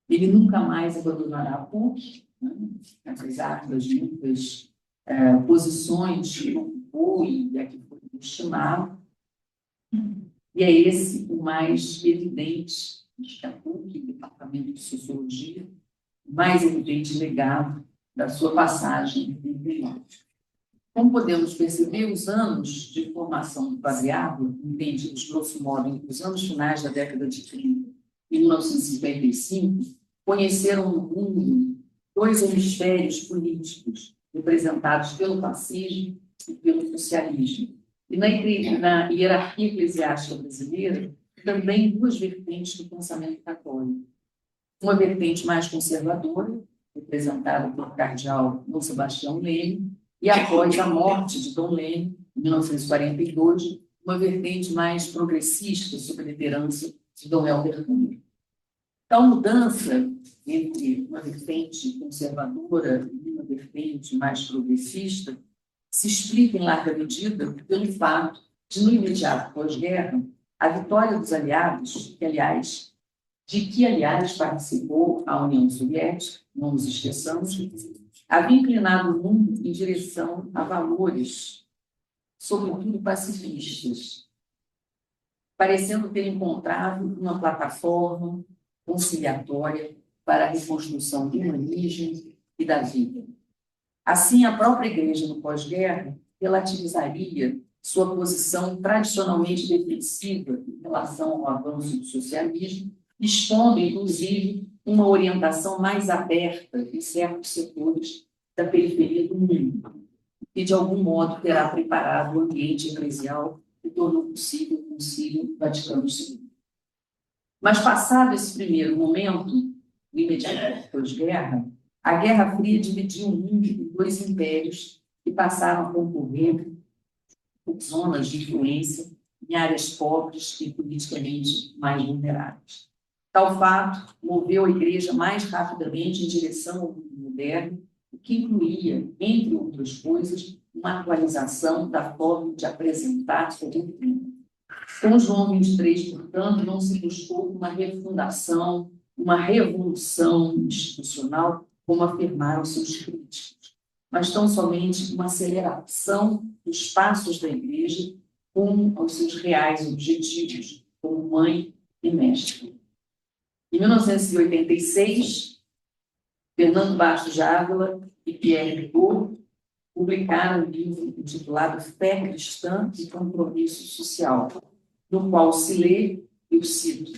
Ele nunca mais abandonará a PUC, né, apesar das muitas posições que ocupou e a que foi destinado. E é esse o mais evidente, acho que a PUC, o Departamento de Sociologia, o mais evidente legado da sua passagem. Como podemos perceber, os anos de formação do quadriábulo, entendidos grosso modo entre os anos finais da década de 30 e 1955, conheceram no mundo dois hemisférios políticos, representados pelo fascismo e pelo socialismo. E na hierarquia eclesiástica brasileira, também duas vertentes do pensamento católico. Uma vertente mais conservadora, representada por cardeal Dom Sebastião Leme, e após a morte de Dom Leme, em 1942, uma vertente mais progressista, sob a liderança de Dom Helder Câmara. Tal mudança entre uma vertente conservadora e uma vertente mais progressista se explica, em larga medida, pelo fato de, no imediato pós-guerra, a vitória dos aliados, de que, aliás, participou a União Soviética, não nos esqueçamos, havia inclinado o mundo em direção a valores, sobretudo pacifistas, parecendo ter encontrado uma plataforma conciliatória para a reconstrução do humanismo e da vida. Assim, a própria Igreja, no pós-guerra, relativizaria sua posição tradicionalmente defensiva em relação ao avanço do socialismo, expondo, inclusive, uma orientação mais aberta em certos setores da periferia do mundo, e, de algum modo, terá preparado o ambiente eclesial que tornou possível o Concílio Vaticano II. Mas, passado esse primeiro momento, o imediato pós-guerra, a Guerra Fria dividiu o mundo em dois impérios que passaram a concorrer por zonas de influência em áreas pobres e politicamente mais vulneráveis. Tal fato moveu a Igreja mais rapidamente em direção ao mundo moderno, o que incluía, entre outras coisas, uma atualização da forma de apresentar sua doutrina. Com João XXIII, portanto, não se buscou uma refundação, uma revolução institucional, como afirmaram seus críticos, mas tão somente uma aceleração dos passos da Igreja rumo aos seus reais objetivos, como mãe e mestre. Em 1986, Fernando Bastos de Ávila e Pierre Rigaud publicaram um livro intitulado Fé Cristã e Compromisso Social, no qual se lê, eu cito: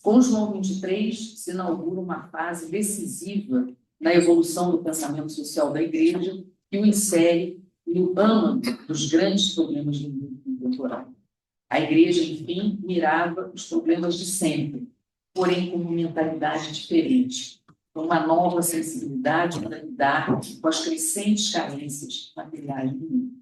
com João XXIII se inaugura uma fase decisiva na evolução do pensamento social da Igreja que o insere no âmago dos grandes problemas do mundo contemporâneo. A Igreja, enfim, mirava os problemas de sempre, porém com uma mentalidade diferente, com uma nova sensibilidade para lidar com as crescentes carências materiais do mundo.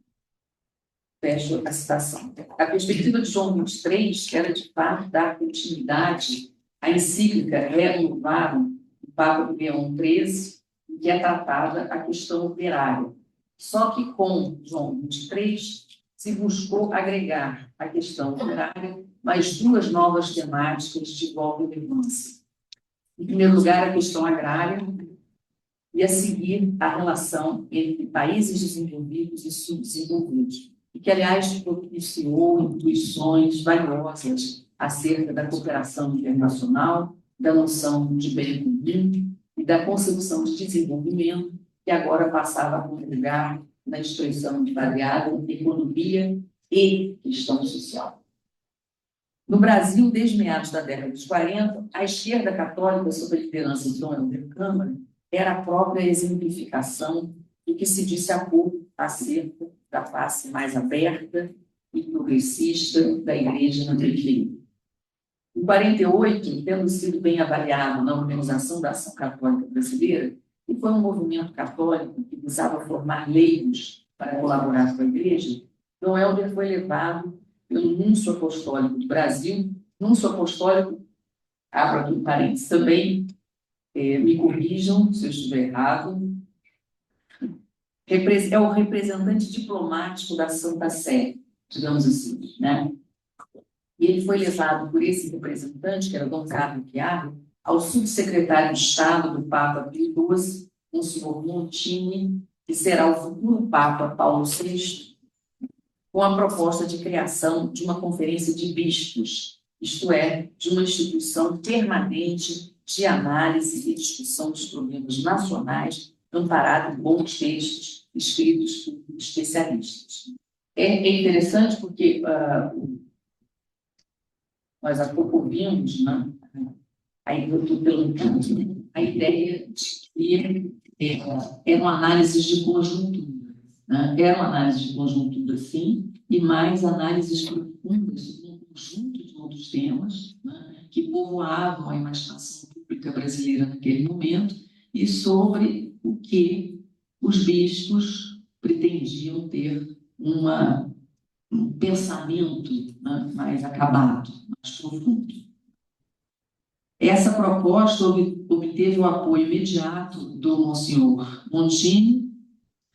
Fecho a citação. A perspectiva de João XXIII era, de fato, dar continuidade à encíclica Rerum Novarum do Papa Leão XIII, em que é tratada a questão operária. Só que, com João XXIII, se buscou agregar à questão operária mais duas novas temáticas de igual relevância. Em primeiro lugar, a questão agrária, e a seguir, a relação entre países desenvolvidos e subdesenvolvidos, e que, aliás, propiciou intuições valiosas acerca da cooperação internacional, da noção de bem comum e da concepção de desenvolvimento, que agora passava a congregar na instituição de variável economia e questão social. No Brasil, desde meados da década de 40, a esquerda católica, sob a liderança de Dom Helder Câmara, era a própria exemplificação do que se disse há pouco acerca da face mais aberta e progressista da Igreja na periferia. Em 48, tendo sido bem avaliado na Organização da Ação Católica Brasileira, que foi um movimento católico que visava formar leigos para colaborar com a Igreja, Dom Helder foi levado pelo Núncio Apostólico do Brasil, Núncio Apostólico abro aqui um parênteses também, me corrijam se eu estiver errado, é o representante diplomático da Santa Sé, digamos assim, né? E ele foi levado por esse representante, que era Dom Carlos Chiari, ao subsecretário de Estado do Papa Pio XII, o senhor Montini, que será o futuro Papa Paulo VI, com a proposta de criação de uma conferência de bispos, isto é, de uma instituição permanente de análise e discussão dos problemas nacionais, amparado em bons textos escritos por especialistas. É interessante porque nós há pouco ouvimos, né, aí eu estou perguntando, a ideia de que eram análises de conjuntura, né? Eram análises de conjuntura, sim, e mais análises profundas sobre um conjunto de outros temas, né, que povoavam a imaginação pública brasileira naquele momento e sobre o que os bispos pretendiam ter um pensamento, né, mais acabado, mais profundo. Essa proposta obteve o apoio imediato do Monsenhor Montini,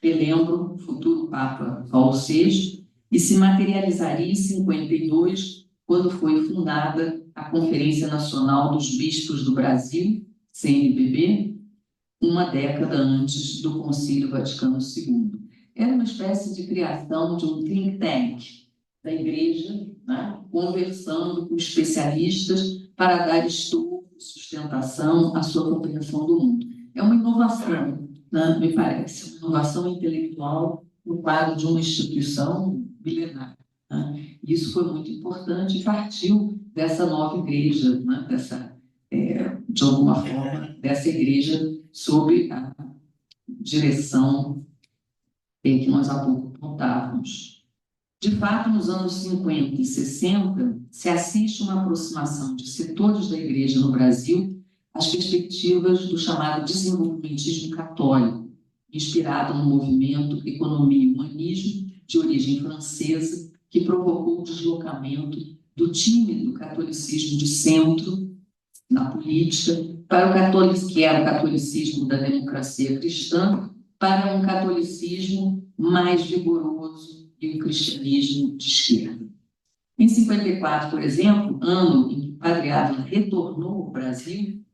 relembro, futuro Papa Paulo VI, e se materializaria em 52, quando foi fundada a Conferência Nacional dos Bispos do Brasil, CNBB, uma década antes do Concílio Vaticano II. Era uma espécie de criação de um think tank da Igreja, né, conversando com especialistas para dar estudo, sustentação à sua compreensão do mundo. É uma inovação, né, me parece, uma inovação intelectual no quadro de uma instituição milenar. Né? Isso foi muito importante e partiu dessa nova igreja, né, de alguma forma, dessa igreja sob a direção que nós há pouco apontávamos. De fato, nos anos 50 e 60, se assiste uma aproximação de setores da igreja no Brasil às perspectivas do chamado desenvolvimentismo católico, inspirado no movimento Economia e Humanismo, de origem francesa, que provocou o deslocamento do tímido catolicismo de centro na política para o catolicismo, que era o catolicismo da democracia cristã, para um catolicismo mais vigoroso e um cristianismo de esquerda. Em 54, por exemplo, ano em que o Padre Ávila retornou ao Brasil,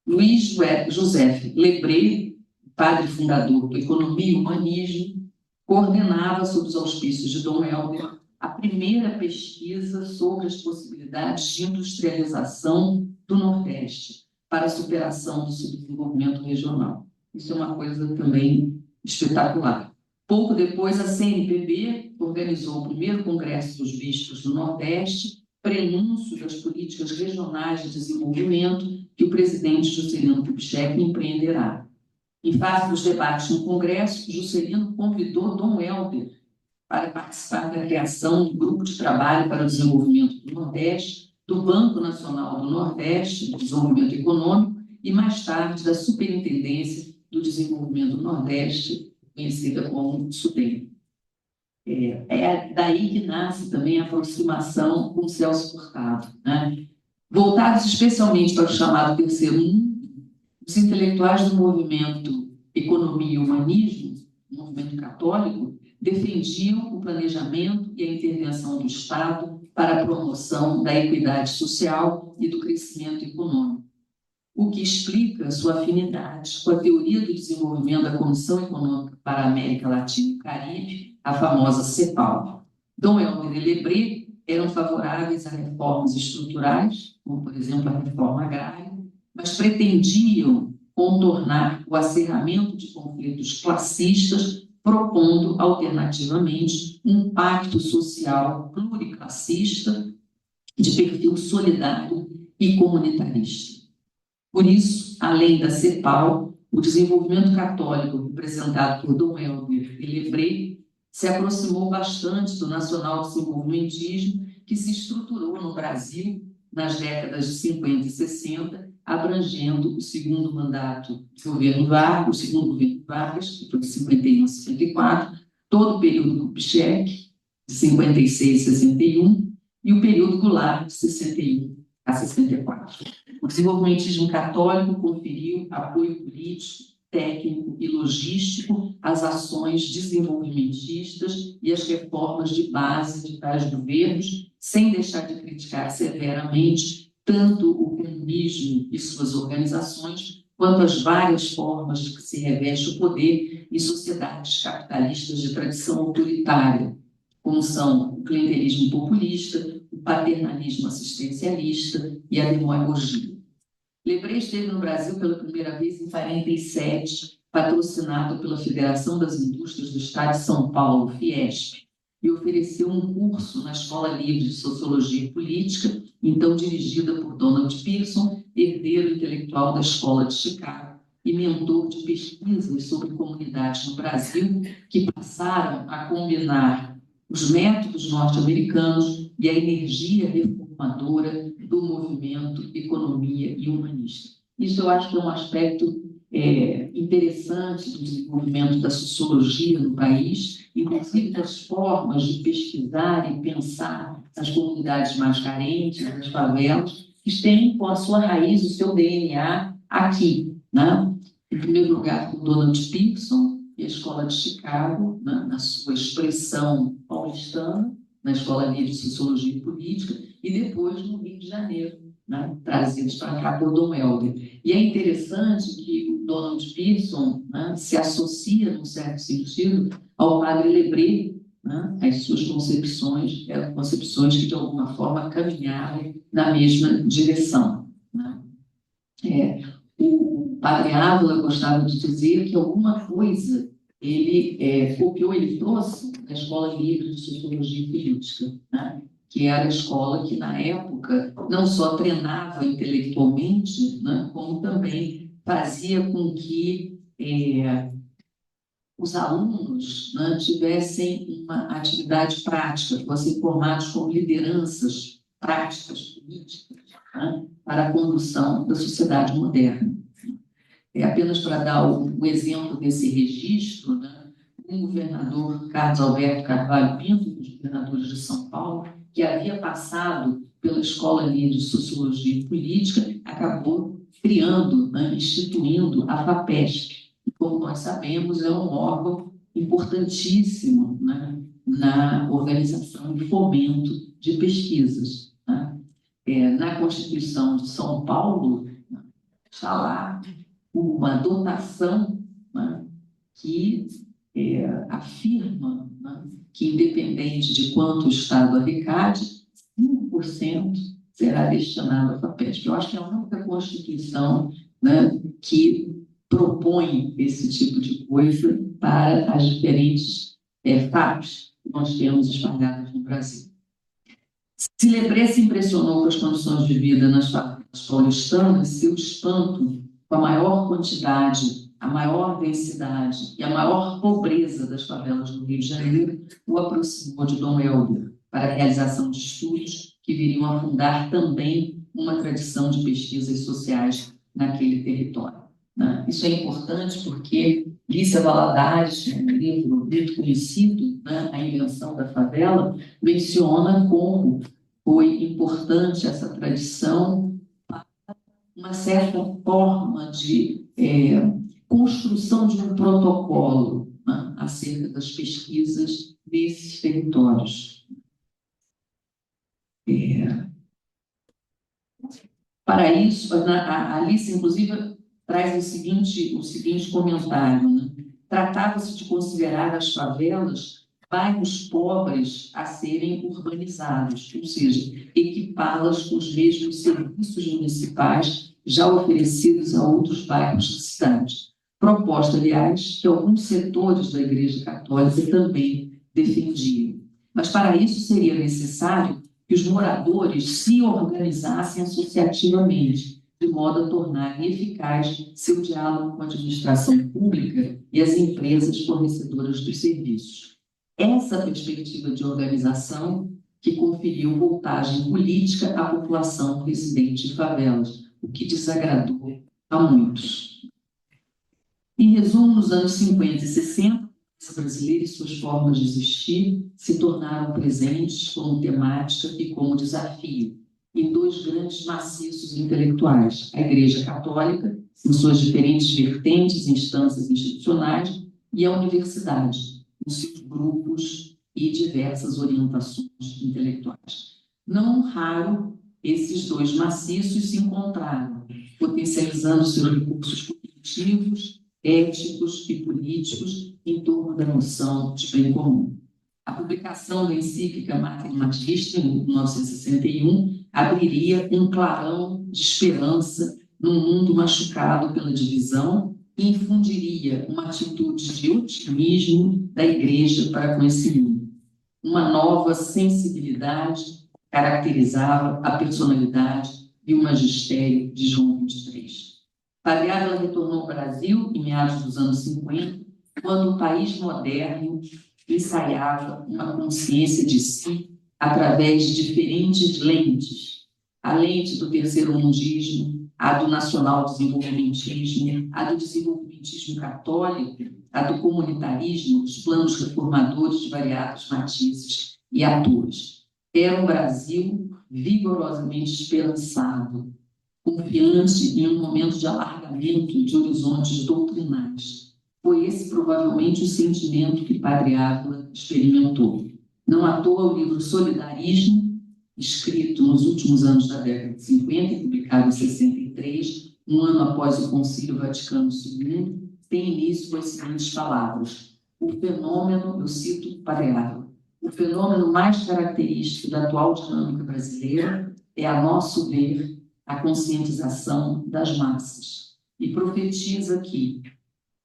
Luiz José Lebré, padre fundador do Economia e Humanismo, coordenava, sob os auspícios de Dom Helder, a primeira pesquisa sobre as possibilidades de industrialização do Nordeste para a superação do subdesenvolvimento regional. Isso é uma coisa também espetacular. Pouco depois, a CNBB organizou o primeiro Congresso dos Bispos do Nordeste, prenúncio das políticas regionais de desenvolvimento que o presidente Juscelino Kubitschek empreenderá. Em face dos debates no Congresso, Juscelino convidou Dom Helder para participar da criação do Grupo de Trabalho para o Desenvolvimento do Nordeste, do Banco Nacional do Nordeste, do Desenvolvimento Econômico, e mais tarde da Superintendência do Desenvolvimento do Nordeste, conhecida como SUDEM. É daí que nasce também a aproximação com Celso Furtado, né? Voltados especialmente para o chamado terceiro mundo, os intelectuais do movimento Economia e Humanismo, movimento católico, defendiam o planejamento e a intervenção do Estado para a promoção da equidade social e do crescimento econômico, o que explica sua afinidade com a teoria do desenvolvimento da Comissão Econômica para a América Latina e o Caribe, a famosa CEPAL. Dom Helder e Lebré eram favoráveis a reformas estruturais, como, por exemplo, a reforma agrária, mas pretendiam contornar o acerramento de conflitos classistas, propondo, alternativamente, um pacto social pluriclassista de perfil solidário e comunitarista. Por isso, além da CEPAL, o desenvolvimento católico representado por Dom Helder e Lebré se aproximou bastante do nacional-desenvolvimentismo que se estruturou no Brasil nas décadas de 50 e 60, abrangendo o segundo mandato do governo Vargas, o segundo governo Vargas, que foi de 51 a 54, todo o período do Kubitschek, de 56 a 61, e o período Goulart, de 61 a a 64. O desenvolvimentismo católico conferiu apoio político, técnico e logístico às ações desenvolvimentistas e às reformas de base de tais governos, sem deixar de criticar severamente tanto o comunismo e suas organizações, quanto as várias formas de que se reveste o poder em sociedades capitalistas de tradição autoritária, como são o clientelismo populista, o paternalismo assistencialista e a demagogia. Lebré esteve no Brasil pela primeira vez em 47, patrocinado pela Federação das Indústrias do Estado de São Paulo, Fiesp, e ofereceu um curso na Escola Livre de Sociologia e Política, então dirigida por Donald Pearson, herdeiro intelectual da Escola de Chicago e mentor de pesquisas sobre comunidades no Brasil, que passaram a combinar os métodos norte-americanos e a energia reformadora do movimento Economia e Humanista. Isso eu acho que é um aspecto interessante do desenvolvimento da sociologia no país, inclusive das formas de pesquisar e pensar as comunidades mais carentes, as favelas, que têm com a sua raiz, o seu DNA aqui, né? Em primeiro lugar, com Donald Pearson e a Escola de Chicago, né? Na sua expressão paulistana, na Escola Livre de Sociologia e Política, e depois no Rio de Janeiro, né? Trazidos para cá por Dom Helder. E é interessante que o Donald Pearson, né, se associa, num certo sentido, ao padre Lebré, né? As suas concepções eram concepções que, de alguma forma, caminhavam na mesma direção, né? O padre Ávila gostava de dizer que alguma coisa ele copiou, ele trouxe da Escola Livre de Sociologia e Política, né? Que era a escola que, na época, não só treinava intelectualmente, né, como também fazia com que os alunos, né, tivessem uma atividade prática, fossem formados como lideranças práticas políticas, né, para a condução da sociedade moderna. Apenas para dar um exemplo desse registro, né, o governador Carlos Alberto Carvalho Pinto, um dos governadores de São Paulo, que havia passado pela Escola Livre de Sociologia e Política, acabou criando, né, instituindo a FAPESP. E, como nós sabemos, é um órgão importantíssimo, né, na organização e fomento de pesquisas, né? Na Constituição de São Paulo, está lá uma dotação, né, que afirma, né, que, independente de quanto o Estado arrecade, 5% será destinado à FAPESP. Eu acho que é a única Constituição, né, que propõe esse tipo de coisa para as diferentes FAPs que nós temos espalhadas no Brasil. Se Lebré se impressionou com as condições de vida nas favelas paulistanas, seu espanto com a maior quantidade, a maior densidade e a maior pobreza das favelas do Rio de Janeiro o aproximou de Dom Helder para a realização de estudos que viriam a fundar também uma tradição de pesquisas sociais naquele território, né? Isso é importante porque Lícia Valadares, um livro muito conhecido, né, A Invenção da Favela, menciona como foi importante essa tradição para uma certa forma de construção de um protocolo, né, acerca das pesquisas nesses territórios. Para isso, a Alice, inclusive, traz o seguinte comentário, né? Tratava-se de considerar as favelas bairros pobres a serem urbanizados, ou seja, equipá-las com os mesmos serviços municipais já oferecidos a outros bairros da cidade. Proposta, aliás, que alguns setores da Igreja Católica também defendiam. Mas, para isso, seria necessário que os moradores se organizassem associativamente, de modo a tornarem eficaz seu diálogo com a administração pública e as empresas fornecedoras dos serviços. Essa perspectiva de organização que conferiu voltagem política à população residente de favelas, o que desagradou a muitos. Em resumo, nos anos 50 e 60, a brasileira e suas formas de existir se tornaram presentes como temática e como desafio. em dois grandes maciços intelectuais: a Igreja Católica, em suas diferentes vertentes, instâncias institucionais, e a universidade, com seus grupos e diversas orientações intelectuais. Não raro, esses dois maciços se encontraram, potencializando seus recursos cognitivos, éticos e políticos em torno da noção de bem comum. A publicação da encíclica Mater Magister, em 1961, abriria um clarão de esperança num mundo machucado pela divisão e infundiria uma atitude de otimismo da Igreja para com esse mundo. Uma nova sensibilidade caracterizava a personalidade e o magistério de João XXIII. Padre Ávila retornou ao Brasil em meados dos anos 50, quando o país moderno ensaiava uma consciência de si através de diferentes lentes: a lente do terceiro mundismo, a do nacional desenvolvimentismo, a do desenvolvimentismo católico, a do comunitarismo, os planos reformadores de variados matizes e atores. Era um Brasil vigorosamente esperançado, confiante em um momento de alargamento de horizontes doutrinais. Foi esse provavelmente o sentimento que Padre Ávila experimentou. Não à toa o livro Solidarismo, escrito nos últimos anos da década de 50 e publicado em 63, um ano após o Concílio Vaticano II, tem início com as seguintes palavras: o fenômeno, eu cito Padre Ávila, o fenômeno mais característico da atual dinâmica brasileira é, a nosso ver, a conscientização das massas. E profetiza que,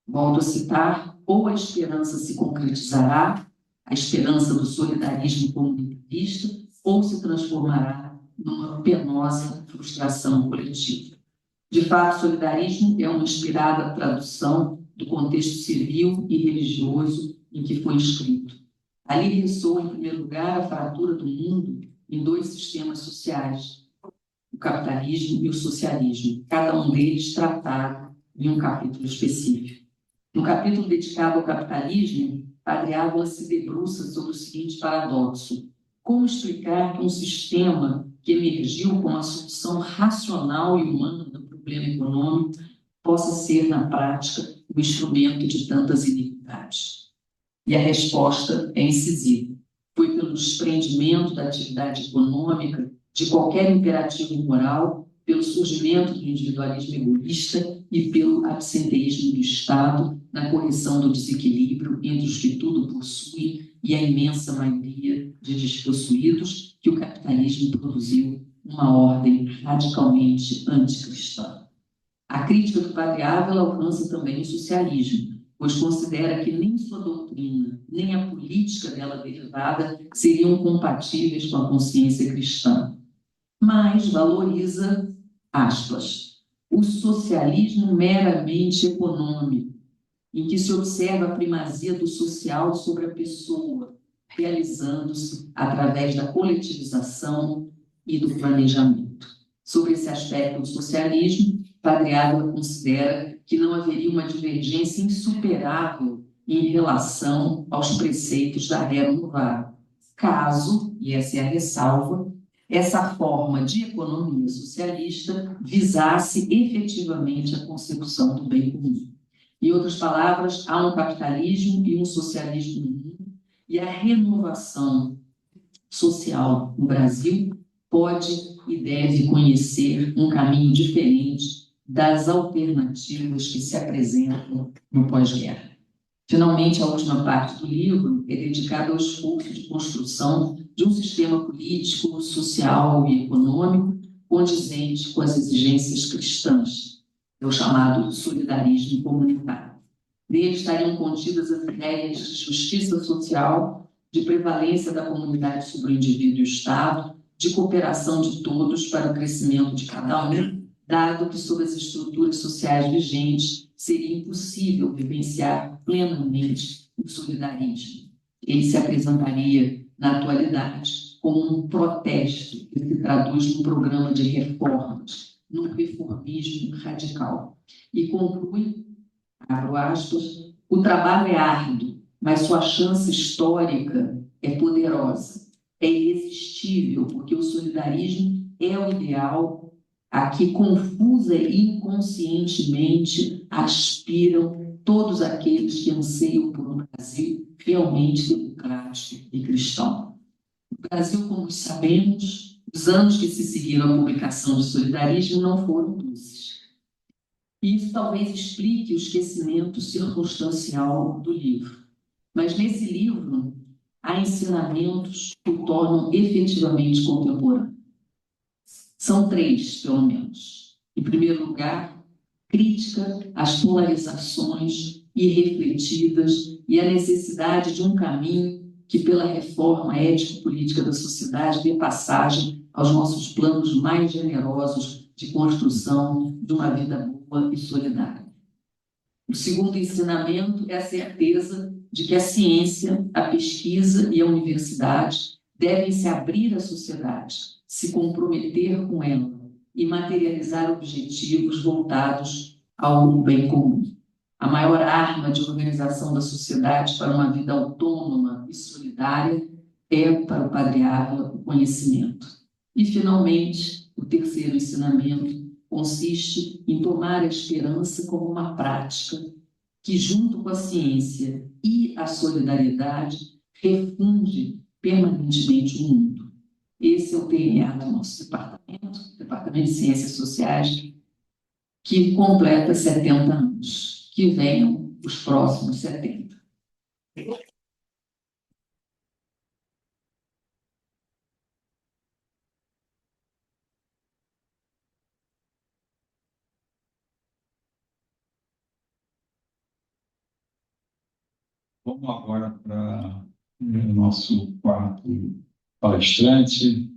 volto a citar, ou a esperança se concretizará, a esperança do solidarismo comunitarista, ou se transformará numa penosa frustração coletiva. De fato, o solidarismo é uma inspirada tradução do contexto civil e religioso em que foi escrito. Ali ressoa, em primeiro lugar, a fratura do mundo em dois sistemas sociais, o capitalismo e o socialismo, cada um deles tratado em um capítulo específico. No capítulo dedicado ao capitalismo, Padre Ávila se debruça sobre o seguinte paradoxo: como explicar que um sistema que emergiu como a solução racional e humana do problema econômico possa ser, na prática, o instrumento de tantas iniquidades? E a resposta é incisiva. Foi pelo desprendimento da atividade econômica de qualquer imperativo moral, pelo surgimento do individualismo egoísta e pelo absenteísmo do Estado na correção do desequilíbrio entre os que tudo possuem e a imensa maioria de despossuídos, que o capitalismo produziu uma ordem radicalmente anticristã. A crítica do Padre Ávila alcança também o socialismo, pois considera que nem sua doutrina, nem a política dela derivada seriam compatíveis com a consciência cristã, mas valoriza, aspas, o socialismo meramente econômico, em que se observa a primazia do social sobre a pessoa, realizando-se através da coletivização e do planejamento. Sobre esse aspecto do socialismo, Padre Ávila considera que não haveria uma divergência insuperável em relação aos preceitos da Rerum Novarum, caso, e essa é a ressalva, essa forma de economia socialista visasse efetivamente a consecução do bem comum. Em outras palavras, há um capitalismo e um socialismo no mundo, e a renovação social no Brasil pode e deve conhecer um caminho diferente das alternativas que se apresentam no pós-guerra. Finalmente, a última parte do livro é dedicada ao esforço de construção de um sistema político, social e econômico condizente com as exigências cristãs, é o chamado solidarismo comunitário. Nele estariam contidas as ideias de justiça social, de prevalência da comunidade sobre o indivíduo e o Estado, de cooperação de todos para o crescimento de cada um, dado que, sob as estruturas sociais vigentes, seria impossível vivenciar plenamente o solidarismo. Ele se apresentaria, na atualidade, como um protesto que se traduz num programa de reformas, num reformismo radical. E conclui, abro aspas, o trabalho é árduo, mas sua chance histórica é poderosa. É irresistível, porque o solidarismo é o ideal a que confusa e inconscientemente aspiram todos aqueles que anseiam por um Brasil realmente democrático e cristão. O Brasil, como sabemos, os anos que se seguiram à publicação do Solidarismo não foram doces. E isso talvez explique o esquecimento circunstancial do livro. Mas nesse livro há ensinamentos que o tornam efetivamente contemporâneo. São 3, pelo menos. Em primeiro lugar, crítica às polarizações irrefletidas e a necessidade de um caminho que, pela reforma ético-política da sociedade, dê passagem aos nossos planos mais generosos de construção de uma vida boa e solidária. O segundo ensinamento é a certeza de que a ciência, a pesquisa e a universidade devem se abrir à sociedade, se comprometer com ela e materializar objetivos voltados ao bem comum. A maior arma de organização da sociedade para uma vida autônoma e solidária é, para o Padre Ávila, o conhecimento. E, finalmente, o terceiro ensinamento consiste em tomar a esperança como uma prática que, junto com a ciência e a solidariedade, refunde permanentemente o mundo. Esse é o DNA do nosso Departamento de Ciências Sociais, que completa 70 anos. Que venham os próximos 70. Vamos agora para o nosso quarto palestrante,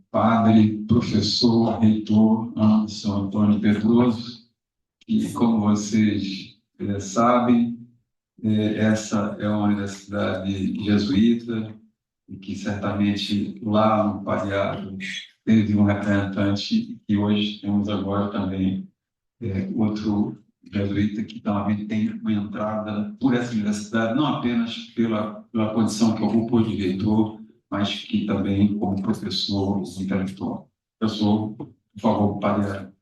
padre, professor, reitor São Antônio Pedroso, e como vocês sabem, essa é uma universidade jesuíta, e que certamente lá no Padre Ávila teve um representante, e hoje temos agora também outro jesuíta que também tem uma entrada por essa universidade, não apenas pela condição que ocupou de reitor, mas que também como professor intelectual. Professor, por favor, Padre Ávila.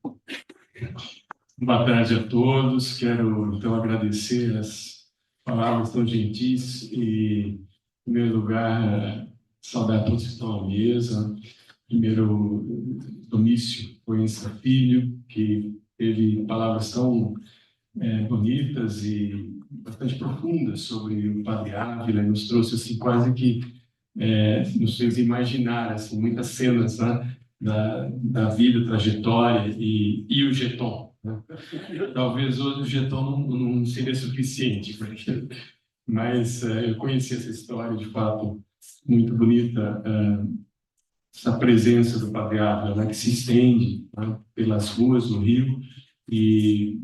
Boa tarde a todos. Quero, então, agradecer as palavras tão gentis e, em primeiro lugar, saudar todos que estão à mesa. Primeiro, Domício Coença Filho, que teve palavras tão bonitas e bastante profundas sobre o Padre Ávila, nos trouxe assim, quase que nos fez imaginar assim, muitas cenas, né, da vida, trajetória e o Geton. Né? Talvez hoje o Geton não seria suficiente, mas eu conheci essa história de fato muito bonita, essa presença do Padre Ávila, né, que se estende, né, pelas ruas do Rio, e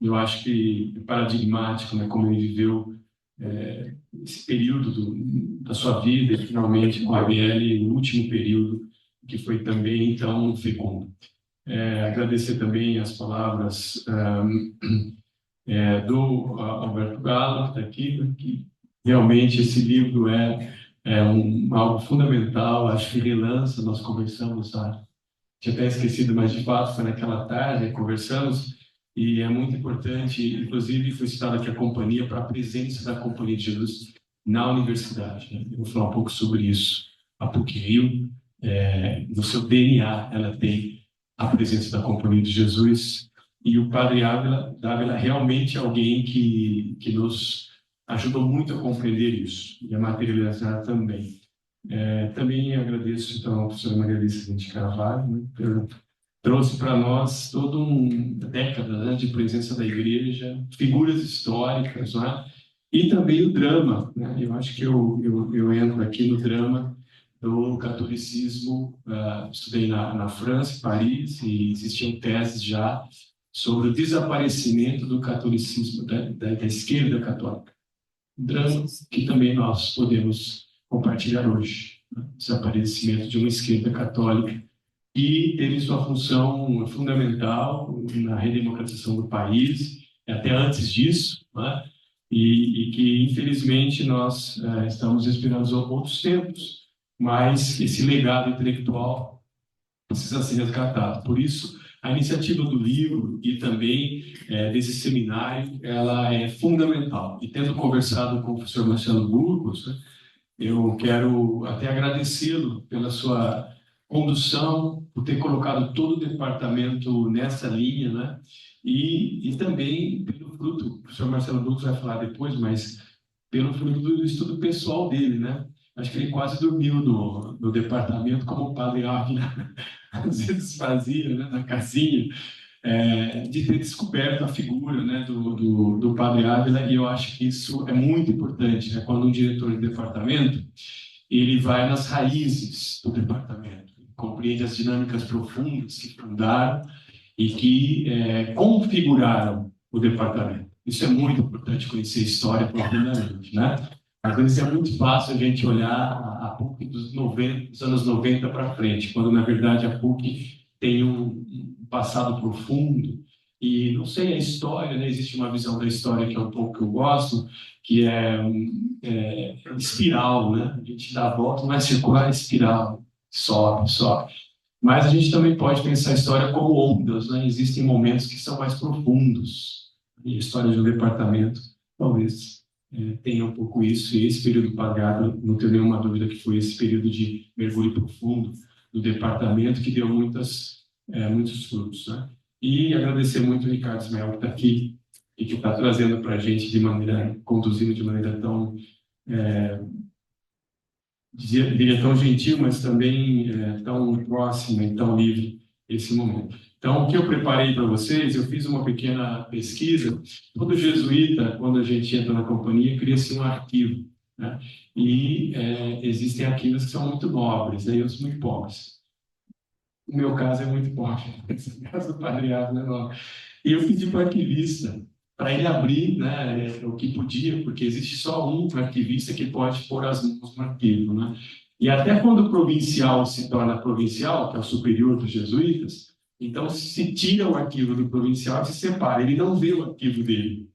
eu acho que é paradigmático, né, como ele viveu esse período da sua vida, e finalmente com a ABL, o último período, que foi também tão fecundo. Agradecer também as palavras do Alberto Galo, que está aqui, que realmente esse livro algo fundamental, acho que relança, nós conversamos, tinha até esquecido, mas de fato foi naquela tarde, conversamos, e é muito importante, inclusive foi citada aqui a companhia, para a presença da Companhia de Jesus na universidade. Né? Eu vou falar um pouco sobre isso. A PUC-Rio, no seu DNA, ela tem a presença da Companhia de Jesus, e o Padre Ávila realmente é alguém que nos ajudou muito a compreender isso, e a materializar também. Também agradeço, então, a professora Maria Alice de Carvalho, né, trouxe para nós toda uma década, né, de presença da igreja, figuras históricas, né, e também o drama. Né, eu acho que eu entro aqui no drama do catolicismo. Estudei na França, em Paris, e existiam teses já sobre o desaparecimento do catolicismo, da esquerda católica. Drama que também nós podemos compartilhar hoje. Né? Desaparecimento de uma esquerda católica que teve sua função fundamental na redemocratização do país, até antes disso, né? e que, infelizmente, nós estamos inspirados a outros tempos, mas esse legado intelectual precisa ser resgatado. Por isso, a iniciativa do livro e também desse seminário, ela é fundamental. E tendo conversado com o professor Marcelo Burgos, né, eu quero até agradecê-lo pela sua condução, por ter colocado todo o departamento nessa linha, né? E também pelo fruto, o professor Marcelo Burgos vai falar depois, mas pelo fruto do estudo pessoal dele, né? Acho que ele quase dormiu no departamento, como o padre Ávila às vezes fazia, né, na casinha, de ter descoberto a figura, né, do padre Ávila, e eu acho que isso é muito importante, né, quando um diretor de departamento, ele vai nas raízes do departamento, compreende as dinâmicas profundas que fundaram e que configuraram o departamento. Isso é muito importante, conhecer a história profundamente, né? Às vezes é muito fácil a gente olhar a PUC dos anos 90 para frente, quando na verdade a PUC tem um passado profundo e não sei a história, né? Existe uma visão da história que é um pouco que eu gosto, que é espiral, né? A gente dá a volta, não é circular, é espiral, sobe, sobe. Mas a gente também pode pensar a história como ondas, né? Existem momentos que são mais profundos. E a história de um departamento, talvez tenha um pouco isso. E esse período pagado, não tenho nenhuma dúvida que foi esse período de mergulho profundo do departamento que deu muitos frutos, né? E agradecer muito o Ricardo Ismael, que está aqui e que está trazendo para a gente conduzindo de maneira tão diria tão gentil, mas também tão próxima e tão livre esse momento. Então, o que eu preparei para vocês, eu fiz uma pequena pesquisa. Todo jesuíta, quando a gente entra na companhia, cria-se um arquivo, né? E existem arquivos que são muito nobres, né? E outros muito pobres. O meu caso é muito pobre, esse caso do Padre Ávila é nobre. E eu pedi para o arquivista, para ele abrir, né, o que podia, porque existe só um arquivista que pode pôr as mãos no arquivo, né? E até quando o provincial se torna provincial, que é o superior dos jesuítas, então se tira o arquivo do provincial e se separa. Ele não vê o arquivo dele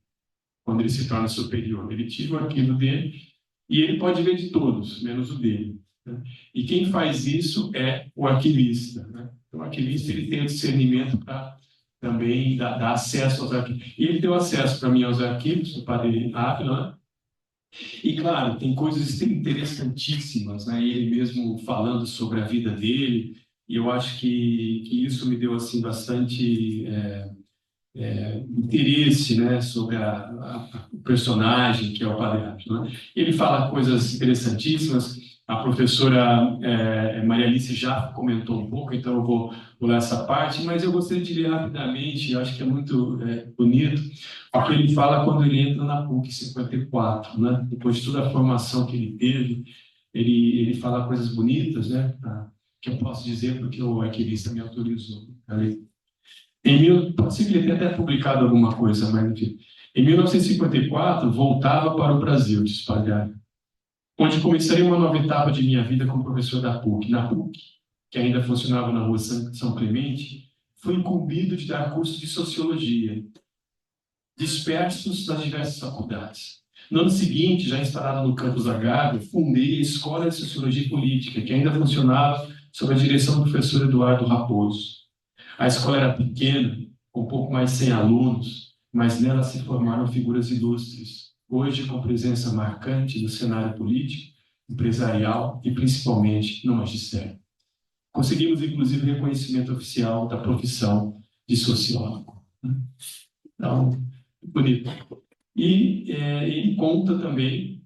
quando ele se torna superior. Ele tira o arquivo dele e ele pode ver de todos, menos o dele, né? E quem faz isso é o arquivista, né? Então, o arquivista ele tem o discernimento para também dar acesso aos arquivos. E ele deu acesso para mim aos arquivos do Padre Ávila, né? E, claro, tem coisas interessantíssimas, né? Ele mesmo falando sobre a vida dele, e eu acho que isso me deu assim, bastante interesse, né? Sobre o personagem que é o Padre Ávila, né? Ele fala coisas interessantíssimas. A professora Maria Alice já comentou um pouco, então eu vou pular essa parte, mas eu gostaria de ler rapidamente, eu acho que é muito bonito, porque ele fala quando ele entra na PUC 54, né? Depois de toda a formação que ele teve, ele fala coisas bonitas, né? Que eu posso dizer porque o arquivista me autorizou. Pode ser que ele tenha até publicado alguma coisa, mas enfim. Em 1954, voltava para o Brasil, diz Padre Ávila, onde começaria uma nova etapa de minha vida como professor da PUC. Na PUC, que ainda funcionava na rua São Clemente, fui incumbido de dar cursos de sociologia, dispersos nas diversas faculdades. No ano seguinte, já instalado no campus da Gávea, fundei a Escola de Sociologia Política, que ainda funcionava sob a direção do professor Eduardo Raposo. A escola era pequena, com pouco mais de 100 alunos, mas nela se formaram figuras ilustres, hoje com presença marcante no cenário político, empresarial e principalmente no magistério. Conseguimos, inclusive, reconhecimento oficial da profissão de sociólogo. Então, bonito. E ele conta também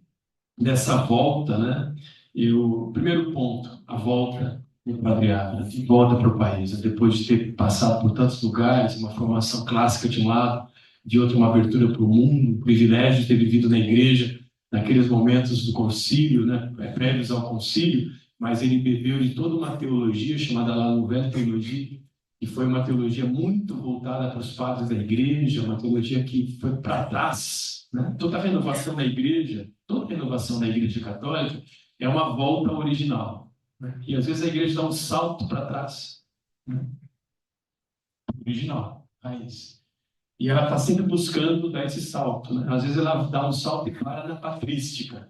dessa volta, né? E o primeiro ponto, a volta do Padre Ávila, de volta para o país, depois de ter passado por tantos lugares, uma formação clássica de um lado, de outro uma abertura para o mundo, o privilégio de ter vivido na igreja, naqueles momentos do concílio, né, prévios ao concílio, mas ele bebeu de toda uma teologia chamada lá no Velho Teologia, que foi uma teologia muito voltada para os padres da igreja, uma teologia que foi para trás, né? Toda a renovação da igreja, toda a renovação da igreja católica é uma volta ao original, né? E às vezes a igreja dá um salto para trás, né? Original, raiz. E ela está sempre buscando dar esse salto, né? Às vezes ela dá um salto e para na patrística,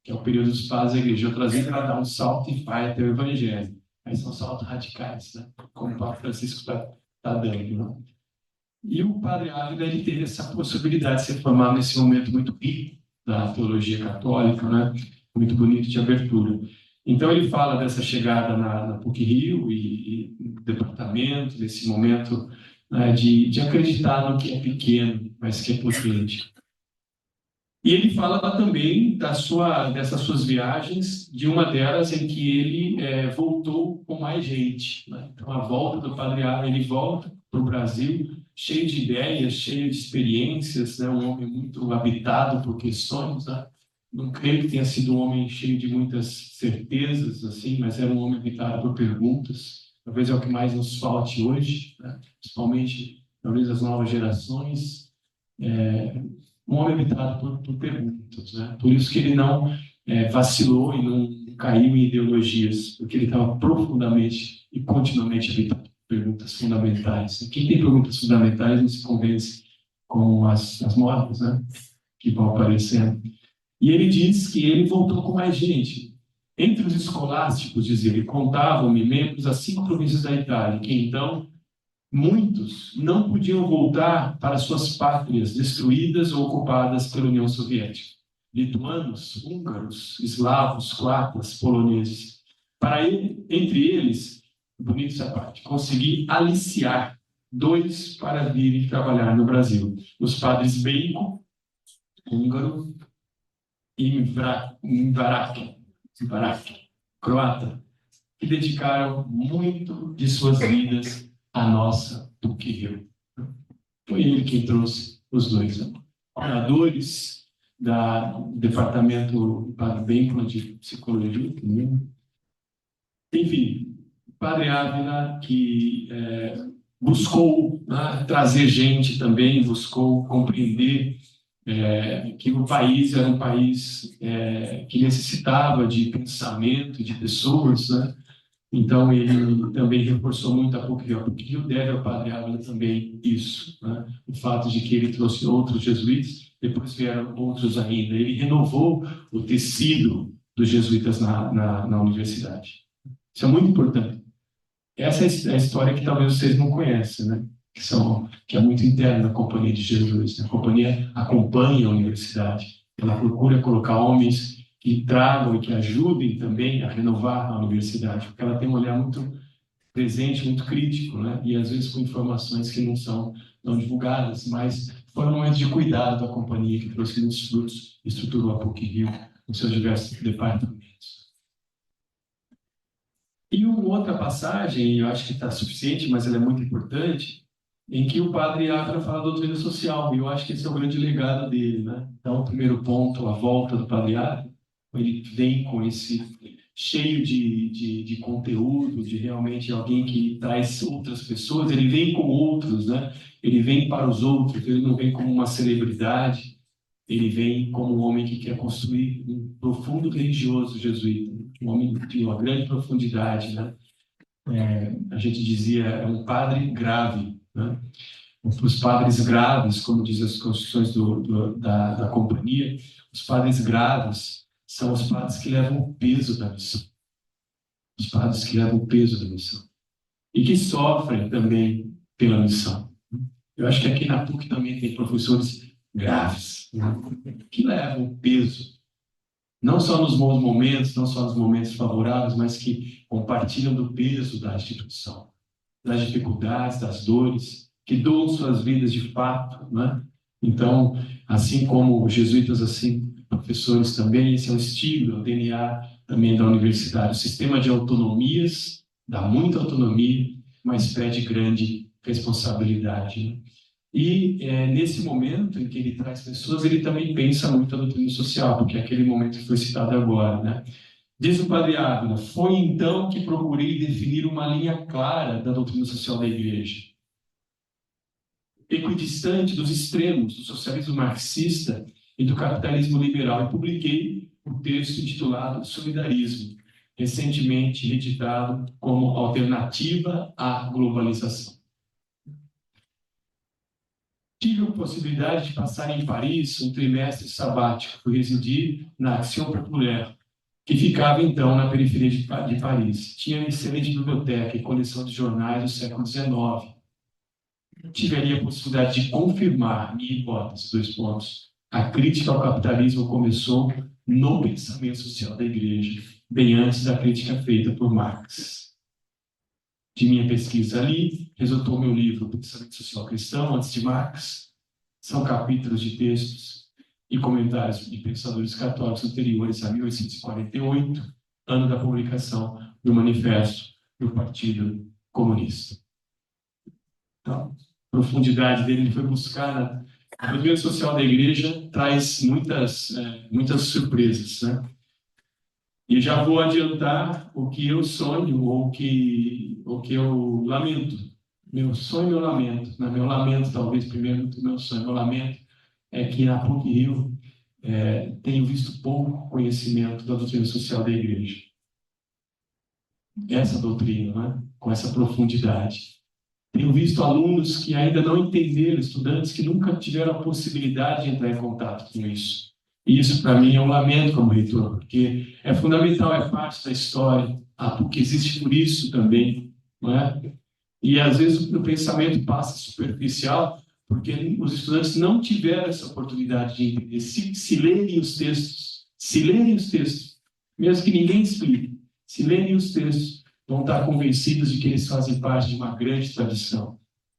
que é o período dos padres da igreja. Outras vezes ela dá um salto e vai até o evangelho. aí são saltos radicais, né? Como o Papa Francisco está dando. Né? E o padre Ávila, ele teve essa possibilidade de ser formado nesse momento muito rico da teologia católica, né? Muito bonito de abertura. Então, ele fala dessa chegada na PUC-Rio e departamento, desse momento, né, de acreditar no que é pequeno, mas que é potente. E ele fala também dessas suas viagens, de uma delas em que ele voltou com mais gente. Né? Então, a volta do Padre Ávila, ele volta para o Brasil cheio de ideias, cheio de experiências, né? Um homem muito habitado por questões. Né? Não creio que tenha sido um homem cheio de muitas certezas, assim, mas era um homem habitado por perguntas. Talvez é o que mais nos falte hoje, né? Principalmente, talvez, as novas gerações. Um homem habitado por perguntas, né? Por isso que ele não vacilou e não caiu em ideologias, porque ele estava profundamente e continuamente habitado por perguntas fundamentais. Quem tem perguntas fundamentais não se convence com as modas, né? Que vão aparecendo. E ele diz que ele voltou com mais gente. Entre os escolásticos, diz ele, contavam-me membros das 5 províncias da Itália, que então muitos não podiam voltar para suas pátrias destruídas ou ocupadas pela União Soviética. Lituanos, húngaros, eslavos, croatas, poloneses. Entre eles, bonito essa parte, consegui aliciar 2 para virem trabalhar no Brasil. Os padres Beico, húngaro, e Mvarak, croata, que dedicaram muito de suas vidas à nossa PUC-Rio. Foi ele quem trouxe os 2 oradores do departamento Padre Bacon de psicologia. Enfim, o Padre Ávila, que buscou, né, trazer gente também, buscou compreender que o país era um país que necessitava de pensamento, de pessoas, né? Então, ele também reforçou muito a PUC-Rio. A PUC-Rio deve ao Padre Ávila também isso, né? O fato de que ele trouxe outros jesuítas, depois vieram outros ainda. Ele renovou o tecido dos jesuítas na universidade. Isso é muito importante. Essa é a história que talvez vocês não conhecem, né? Que é muito interna da Companhia de Jesus. A companhia acompanha a universidade. Ela procura colocar homens que tragam e que ajudem também a renovar a universidade, porque ela tem um olhar muito presente, muito crítico, né? E às vezes com informações que não são tão divulgadas, mas foi um momento de cuidado da companhia que trouxe muitos frutos e estruturou a PUC-Rio com seus diversos departamentos. E uma outra passagem, eu acho que está suficiente, mas ela é muito importante, em que o Padre Ávila fala da doutrina social, e eu acho que esse é o grande legado dele, né? Então, o primeiro ponto, a volta do Padre Ávila, ele vem com esse cheio de conteúdo, de realmente alguém que traz outras pessoas, ele vem com outros, né? Ele vem para os outros, ele não vem como uma celebridade, ele vem como um homem que quer construir um profundo religioso jesuíta, um homem de uma grande profundidade, né? A gente dizia, é um padre grave, né? Os padres graves, como diz as constituições da companhia, os padres graves são os padres que levam o peso da missão. Os padres que levam o peso da missão. E que sofrem também pela missão. Eu acho que aqui na PUC também tem professores graves, né? Que levam o peso. Não só nos bons momentos, não só nos momentos favoráveis, mas que compartilham do peso da instituição, das dificuldades, das dores, que doam suas vidas de fato, né? Então, assim como os jesuítas, assim, professores também, esse é o estilo, é o DNA também da universidade. O sistema de autonomias dá muita autonomia, mas pede grande responsabilidade, né? E nesse momento em que ele traz pessoas, ele também pensa muito a doutrina social, porque é aquele momento que foi citado agora, né? Diz o Padre Ávila, foi então que procurei definir uma linha clara da doutrina social da Igreja, equidistante dos extremos do socialismo marxista e do capitalismo liberal, e publiquei um texto intitulado Solidarismo, recentemente reeditado como alternativa à globalização. Tive a possibilidade de passar em Paris um trimestre sabático, fui residir na Action Populaire, que ficava então na periferia de Paris. Tinha excelente biblioteca e coleção de jornais do século XIX. Tiveria a possibilidade de confirmar minha hipótese, 2 pontos. A crítica ao capitalismo começou no pensamento social da Igreja, bem antes da crítica feita por Marx. De minha pesquisa ali, resultou meu livro Pensamento Social Cristão, antes de Marx. São capítulos de textos e comentários de pensadores católicos anteriores a 1848, ano da publicação do Manifesto do Partido Comunista. Então, a profundidade dele, ele foi buscar o movimento social da Igreja, traz muitas surpresas, né? E já vou adiantar o que eu sonho ou o que eu lamento. Meu sonho e meu lamento. Meu lamento, talvez, primeiro do meu sonho. Meu lamento é que na PUC-Rio tenho visto pouco conhecimento da doutrina social da Igreja. Essa doutrina, né? Com essa profundidade. Tenho visto alunos que ainda não entenderam, estudantes que nunca tiveram a possibilidade de entrar em contato com isso. E isso, para mim, é um lamento como reitor, porque é fundamental, é parte da história, a PUC existe por isso também, não é? E, às vezes, o pensamento passa superficial, porque os estudantes não tiveram essa oportunidade de entender. Se lerem os textos, mesmo que ninguém explique, se lerem os textos, vão estar convencidos de que eles fazem parte de uma grande tradição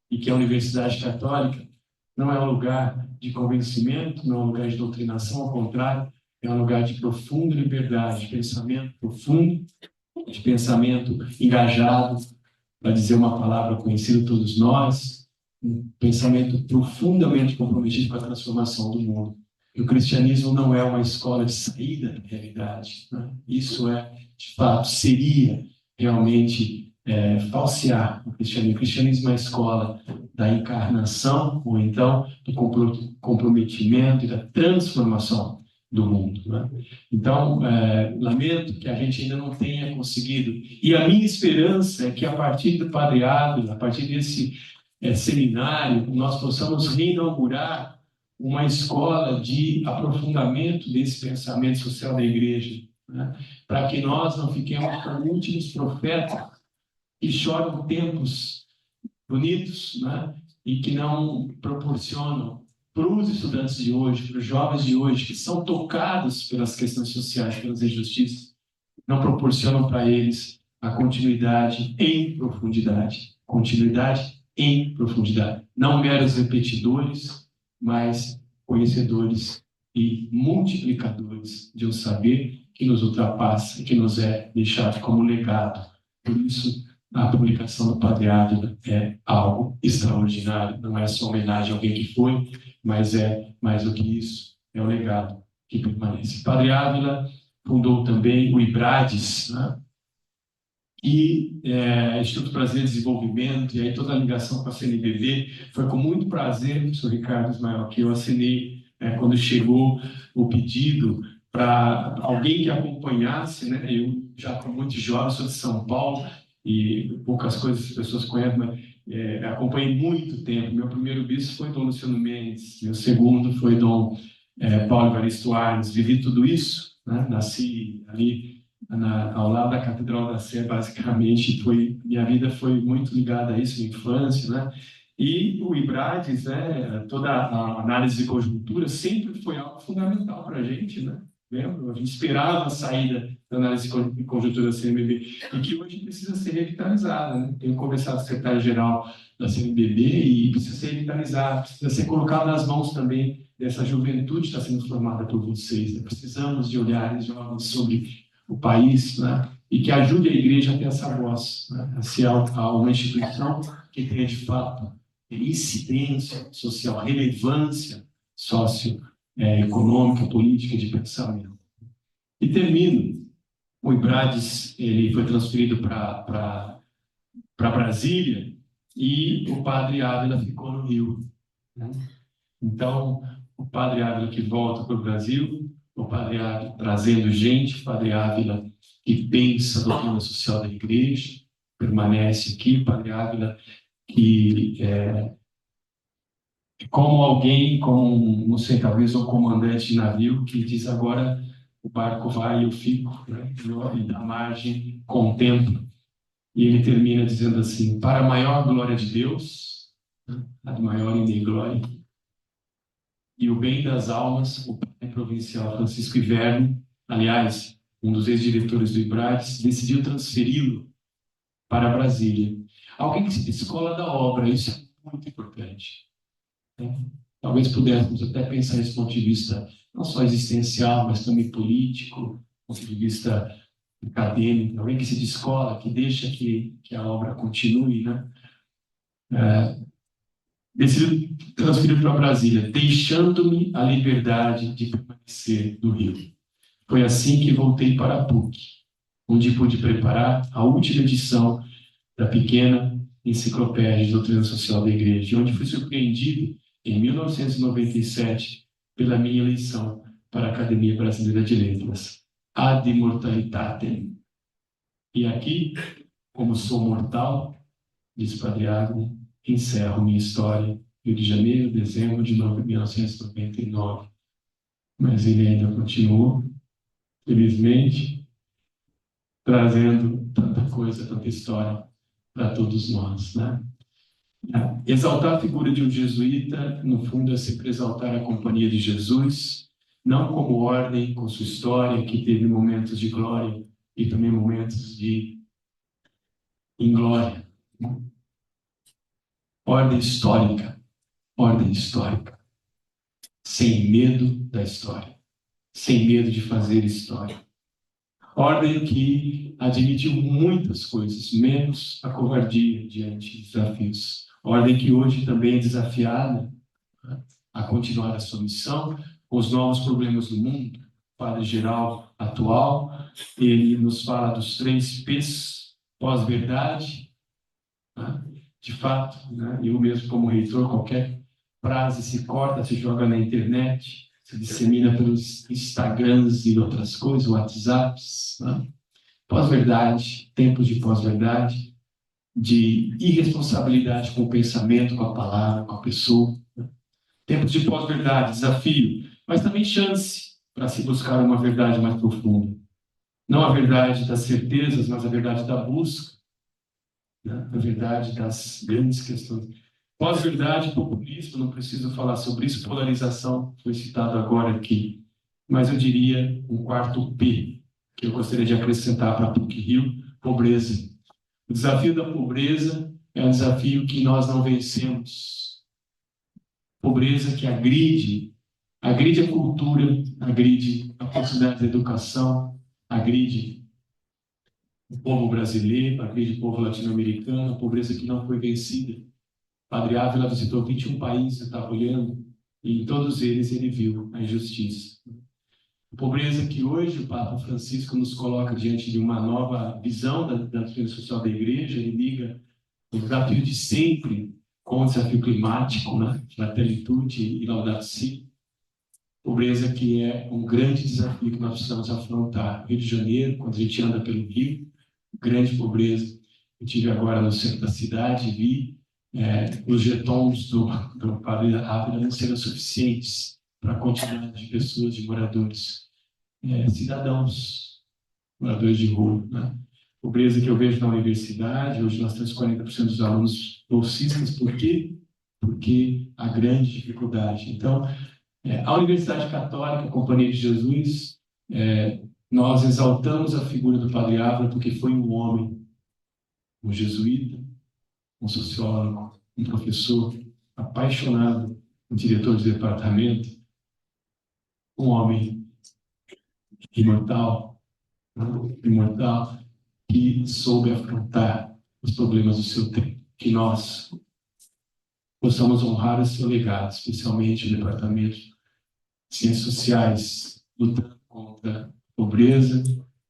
e que a Universidade Católica não é um lugar de convencimento, não é um lugar de doutrinação, ao contrário, é um lugar de profunda liberdade, de pensamento profundo, de pensamento engajado, para dizer uma palavra conhecida por todos nós, um pensamento profundamente comprometido com a transformação do mundo. E o cristianismo não é uma escola de saída da realidade, né? Isso de fato, seria realmente falsear o cristianismo. O cristianismo é a escola da encarnação, ou então do comprometimento e da transformação do mundo, né? Então, lamento que a gente ainda não tenha conseguido. E a minha esperança é que a partir do Padre Ávila, a partir desse seminário, nós possamos reinaugurar uma escola de aprofundamento desse pensamento social da Igreja, né? Para que nós não fiquemos como últimos profetas que choram tempos bonitos, né? E que não proporcionam para os estudantes de hoje, para os jovens de hoje, que são tocados pelas questões sociais, pelas injustiças, não proporcionam para eles a continuidade em profundidade. Continuidade em profundidade. Não meros repetidores, mas conhecedores e multiplicadores de um saber que nos ultrapassa e que nos é deixado como legado. Por isso, a publicação do Padre Ávila é algo extraordinário. Não é só homenagem a alguém que foi, mas é mais do que isso, é o legado que permanece. Padre Ávila fundou também o IBRADES, né? E Instituto Prazer e Desenvolvimento, e aí toda a ligação com a CNBB. Foi com muito prazer, professor Ricardo Ismael, que eu assinei quando chegou o pedido para alguém que acompanhasse, né? Eu já fui muito jovem, sou de São Paulo, e poucas coisas as pessoas conhecem, mas acompanhei muito tempo. Meu primeiro bispo foi Dom Luciano Mendes, meu segundo foi Dom Paulo Evaristo Arnes. Vivi tudo isso, né? Nasci ali ao lado da Catedral da Sé, basicamente. Minha vida foi muito ligada a isso, minha infância, né? E o IBRADES, né? Toda a análise de conjuntura sempre foi algo fundamental para a gente, né? Lembra? A gente esperava a saída da análise de conjuntura da CNBB e que hoje precisa ser revitalizada, né? Tenho conversado com o secretário-geral da CNBB e precisa ser revitalizada, precisa ser colocado nas mãos também dessa juventude que está sendo formada por vocês, né? Precisamos de olhares jovens sobre o país, né? E que ajude a Igreja a ter essa voz, né? A ser uma instituição que tenha, de fato, incidência social, relevância socioeconômica, política, de pensamento. E termino. O IBRADES ele foi transferido para Brasília e o Padre Ávila ficou no Rio, né? Então, o Padre Ávila que volta para o Brasil, o Padre Ávila trazendo gente, o Padre Ávila que pensa a doutrina social da Igreja, permanece aqui, o Padre Ávila que como alguém, como, não sei, talvez um comandante de navio que diz agora o barco vai e eu fico, né? E da margem contemplo. E ele termina dizendo assim: para a maior glória de Deus, né? A maior em glória, e o bem das almas, o pai provincial Francisco Iverno, aliás, um dos ex-diretores do IBRADES, decidiu transferi-lo para Brasília. Alguém que se descola da obra, isso é muito importante, né? Talvez pudéssemos até pensar nesse ponto de vista não só existencial, mas também político, ponto de vista acadêmico, alguém que se descola, que deixa que a obra continue, né? Decidiu transferir para Brasília, deixando-me a liberdade de permanecer no Rio. Foi assim que voltei para a PUC, onde pude preparar a última edição da pequena Enciclopédia de Doutrina Social da Igreja, onde fui surpreendido, em 1997, pela minha eleição para a Academia Brasileira de Letras, ad immortalitatem. E aqui, como sou mortal, diz Padre Agno, encerro minha história, Rio de Janeiro, dezembro de 1999. Mas ele ainda continuou, felizmente, trazendo tanta coisa, tanta história para todos nós, né? Exaltar a figura de um jesuíta, no fundo, é sempre exaltar a companhia de Jesus, não como ordem, com sua história, que teve momentos de glória e também momentos de inglória. Ordem histórica, sem medo da história, sem medo de fazer história. Ordem que admitiu muitas coisas, menos a covardia diante de desafios. Ordem que hoje também é desafiada, né, a continuar a sua missão com os novos problemas do mundo. O Padre Geral atual, ele nos fala dos 3 P's: pós-verdade, né? De fato, né? Eu mesmo como reitor, qualquer frase se corta, se joga na internet, se dissemina pelos Instagrams e outras coisas, WhatsApps, né? Pós-verdade, tempos de pós-verdade, de irresponsabilidade com o pensamento, com a palavra, com a pessoa, né? Tempos de pós-verdade, desafio, mas também chance para se buscar uma verdade mais profunda. Não a verdade das certezas, mas a verdade da busca, né? A verdade das grandes questões. Pós-verdade, populismo, não preciso falar sobre isso, polarização, foi citado agora aqui. Mas eu diria um quarto P, que eu gostaria de acrescentar para a PUC-Rio: pobreza. O desafio da pobreza é um desafio que nós não vencemos. Pobreza que agride a cultura, agride a possibilidade da educação, agride o povo brasileiro, agride o povo latino-americano, a pobreza que não foi vencida. Padre Ávila visitou 21 países, eu estava olhando, e em todos eles ele viu a injustiça. A pobreza que hoje o Papa Francisco nos coloca diante de uma nova visão da doutrina social da Igreja, ele liga o desafio de sempre com o desafio climático, né? Fraternitude e Laudato Si. Pobreza que é um grande desafio que nós precisamos afrontar. Rio de Janeiro, quando a gente anda pelo Rio, grande pobreza. Eu estive agora no centro da cidade e vi os jetons do Padre Ávila não serão suficientes para a quantidade de pessoas, de moradores, cidadãos, moradores de rua, né? Pobreza que eu vejo na universidade, hoje nós temos 40% dos alunos bolsistas, por quê? Porque há grande dificuldade. Então, a Universidade Católica, a Companhia de Jesus, nós exaltamos a figura do Padre Ávila porque foi um homem, um jesuíta, um sociólogo, um professor apaixonado, um diretor de departamento, um homem imortal, imortal, que soube afrontar os problemas do seu tempo. Que nós possamos honrar o seu legado, especialmente o departamento de Ciências Sociais, lutando contra a pobreza,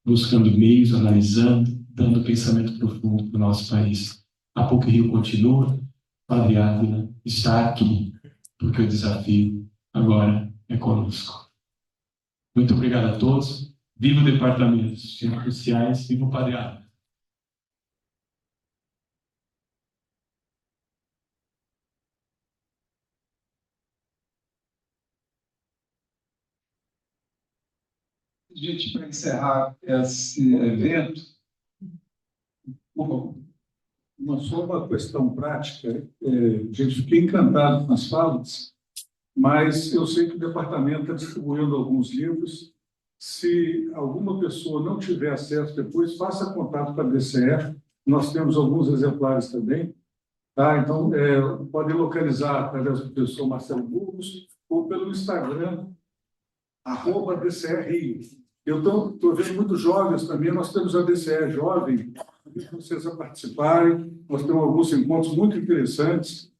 buscando meios, analisando, dando pensamento profundo para o nosso país. A PUC-Rio continua, Padre Ávila está aqui, porque o desafio agora é conosco. Muito obrigado a todos. Viva o Departamento de Ciências Sociais, viva o Padre Ávila. Gente, para encerrar esse evento, por favor. Só uma questão prática. Gente, fiquei encantado com as falas, mas eu sei que o departamento está distribuindo alguns livros. Se alguma pessoa não tiver acesso depois, faça contato com a DCE. Nós temos alguns exemplares também. Tá? Então, podem localizar através do professor Marcelo Burgos ou pelo Instagram, @DCE Rio. Eu estou vendo muitos jovens também. Nós temos a DCE Jovem, convido vocês a participarem. Nós temos alguns encontros muito interessantes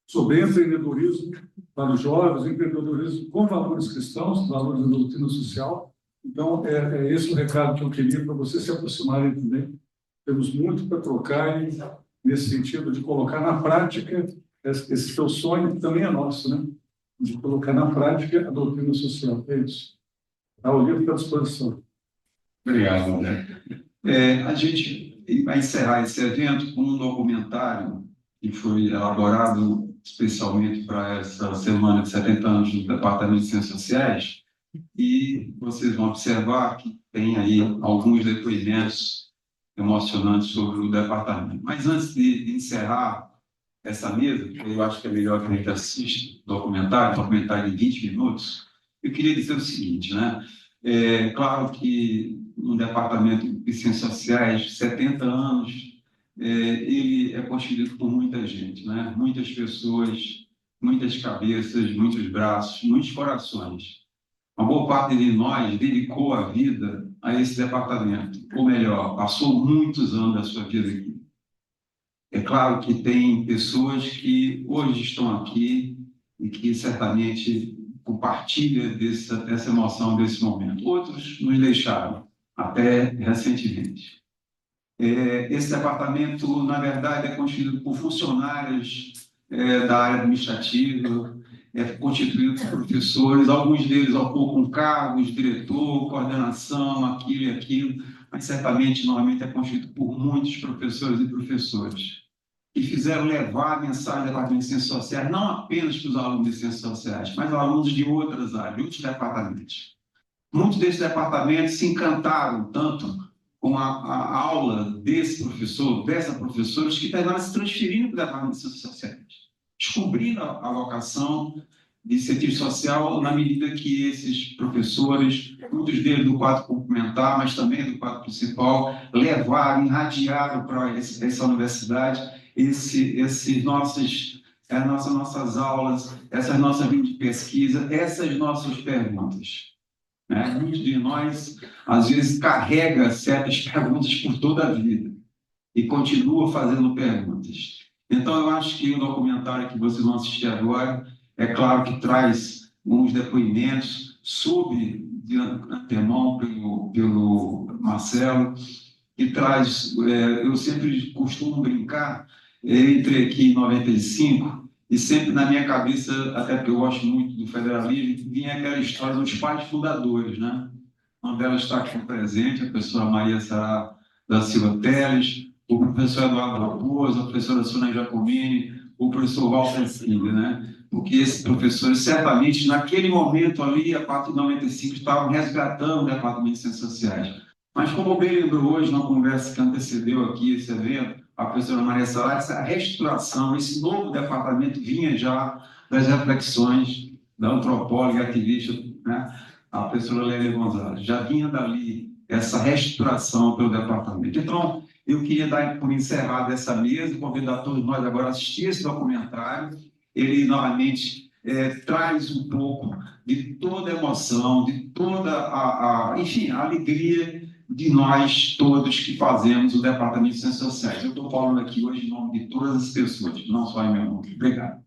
sobre empreendedorismo para os jovens, empreendedorismo com valores cristãos, valores da doutrina social. Então, é esse o recado que eu queria para vocês se aproximarem também. Temos muito para trocar nesse sentido de colocar na prática esse seu sonho, que também é nosso, né? De colocar na prática a doutrina social. É isso. O livro está à disposição. Obrigado, André. A gente vai encerrar esse evento com um documentário que foi elaborado especialmente para essa semana de 70 anos do Departamento de Ciências Sociais, e vocês vão observar que tem aí alguns depoimentos emocionantes sobre o departamento. Mas antes de encerrar essa mesa, que eu acho que é melhor que a gente assista o documentário de 20 minutos, eu queria dizer o seguinte, né? É claro que no Departamento de Ciências Sociais, 70 anos, ele é constituído por muita gente, né? Muitas pessoas, muitas cabeças, muitos braços, muitos corações. Uma boa parte de nós dedicou a vida a esse departamento, ou melhor, passou muitos anos da sua vida aqui. É claro que tem pessoas que hoje estão aqui e que certamente compartilham dessa emoção desse momento. Outros nos deixaram, até recentemente. Esse departamento, na verdade, é constituído por funcionários da área administrativa, é constituído por professores, alguns deles ocupam cargos, diretor, coordenação, aquilo e aquilo, mas certamente, normalmente, é constituído por muitos professores e professoras que fizeram levar a mensagem do Departamento de Ciências Sociais, não apenas para os alunos de Ciências Sociais, mas alunos de outras áreas, de outros departamentos. Muitos desses departamentos se encantaram tanto com a aula desse professor, dessa professora, que terminaram se transferindo para o Departamento de Ciências Sociais, descobrindo a vocação de cientista social na medida que esses professores, muitos deles do quadro complementar, mas também do quadro principal, levaram, irradiaram para essa universidade essas nossas aulas, essas nossas linhas de pesquisa, essas nossas perguntas. Né? Muitos de nós, às vezes, carrega certas perguntas por toda a vida e continua fazendo perguntas. Então, eu acho que o documentário que vocês vão assistir agora, é claro que traz uns depoimentos sobre, de antemão, pelo Marcelo, que traz, eu sempre costumo brincar, eu entrei aqui em 95, e sempre na minha cabeça, até porque eu gosto muito do federalismo, vinha aquela história dos pais fundadores, né? Uma delas está aqui presente, a professora Maria Sara da Silva Teles, o professor Eduardo Raposo, a professora Sônia Giacomini, o professor Walter Silva, né? Porque esses professores, certamente, naquele momento ali, a partir de 95, estavam resgatando o Departamento de Ciências Sociais. Mas, como bem lembrou hoje, na conversa que antecedeu aqui esse evento, a professora Maria Sara, essa restauração, esse novo departamento vinha já das reflexões da antropóloga e ativista, né? A professora Lélia Gonzalez. Já vinha dali essa restauração pelo departamento. Então, eu queria dar por encerrada essa mesa, convidar todos nós agora a assistir esse documentário. Ele, novamente, traz um pouco de toda a emoção, de toda enfim, a alegria de nós todos que fazemos o Departamento de Ciências Sociais. Eu estou falando aqui hoje em nome de todas as pessoas, não só em meu nome. Obrigado.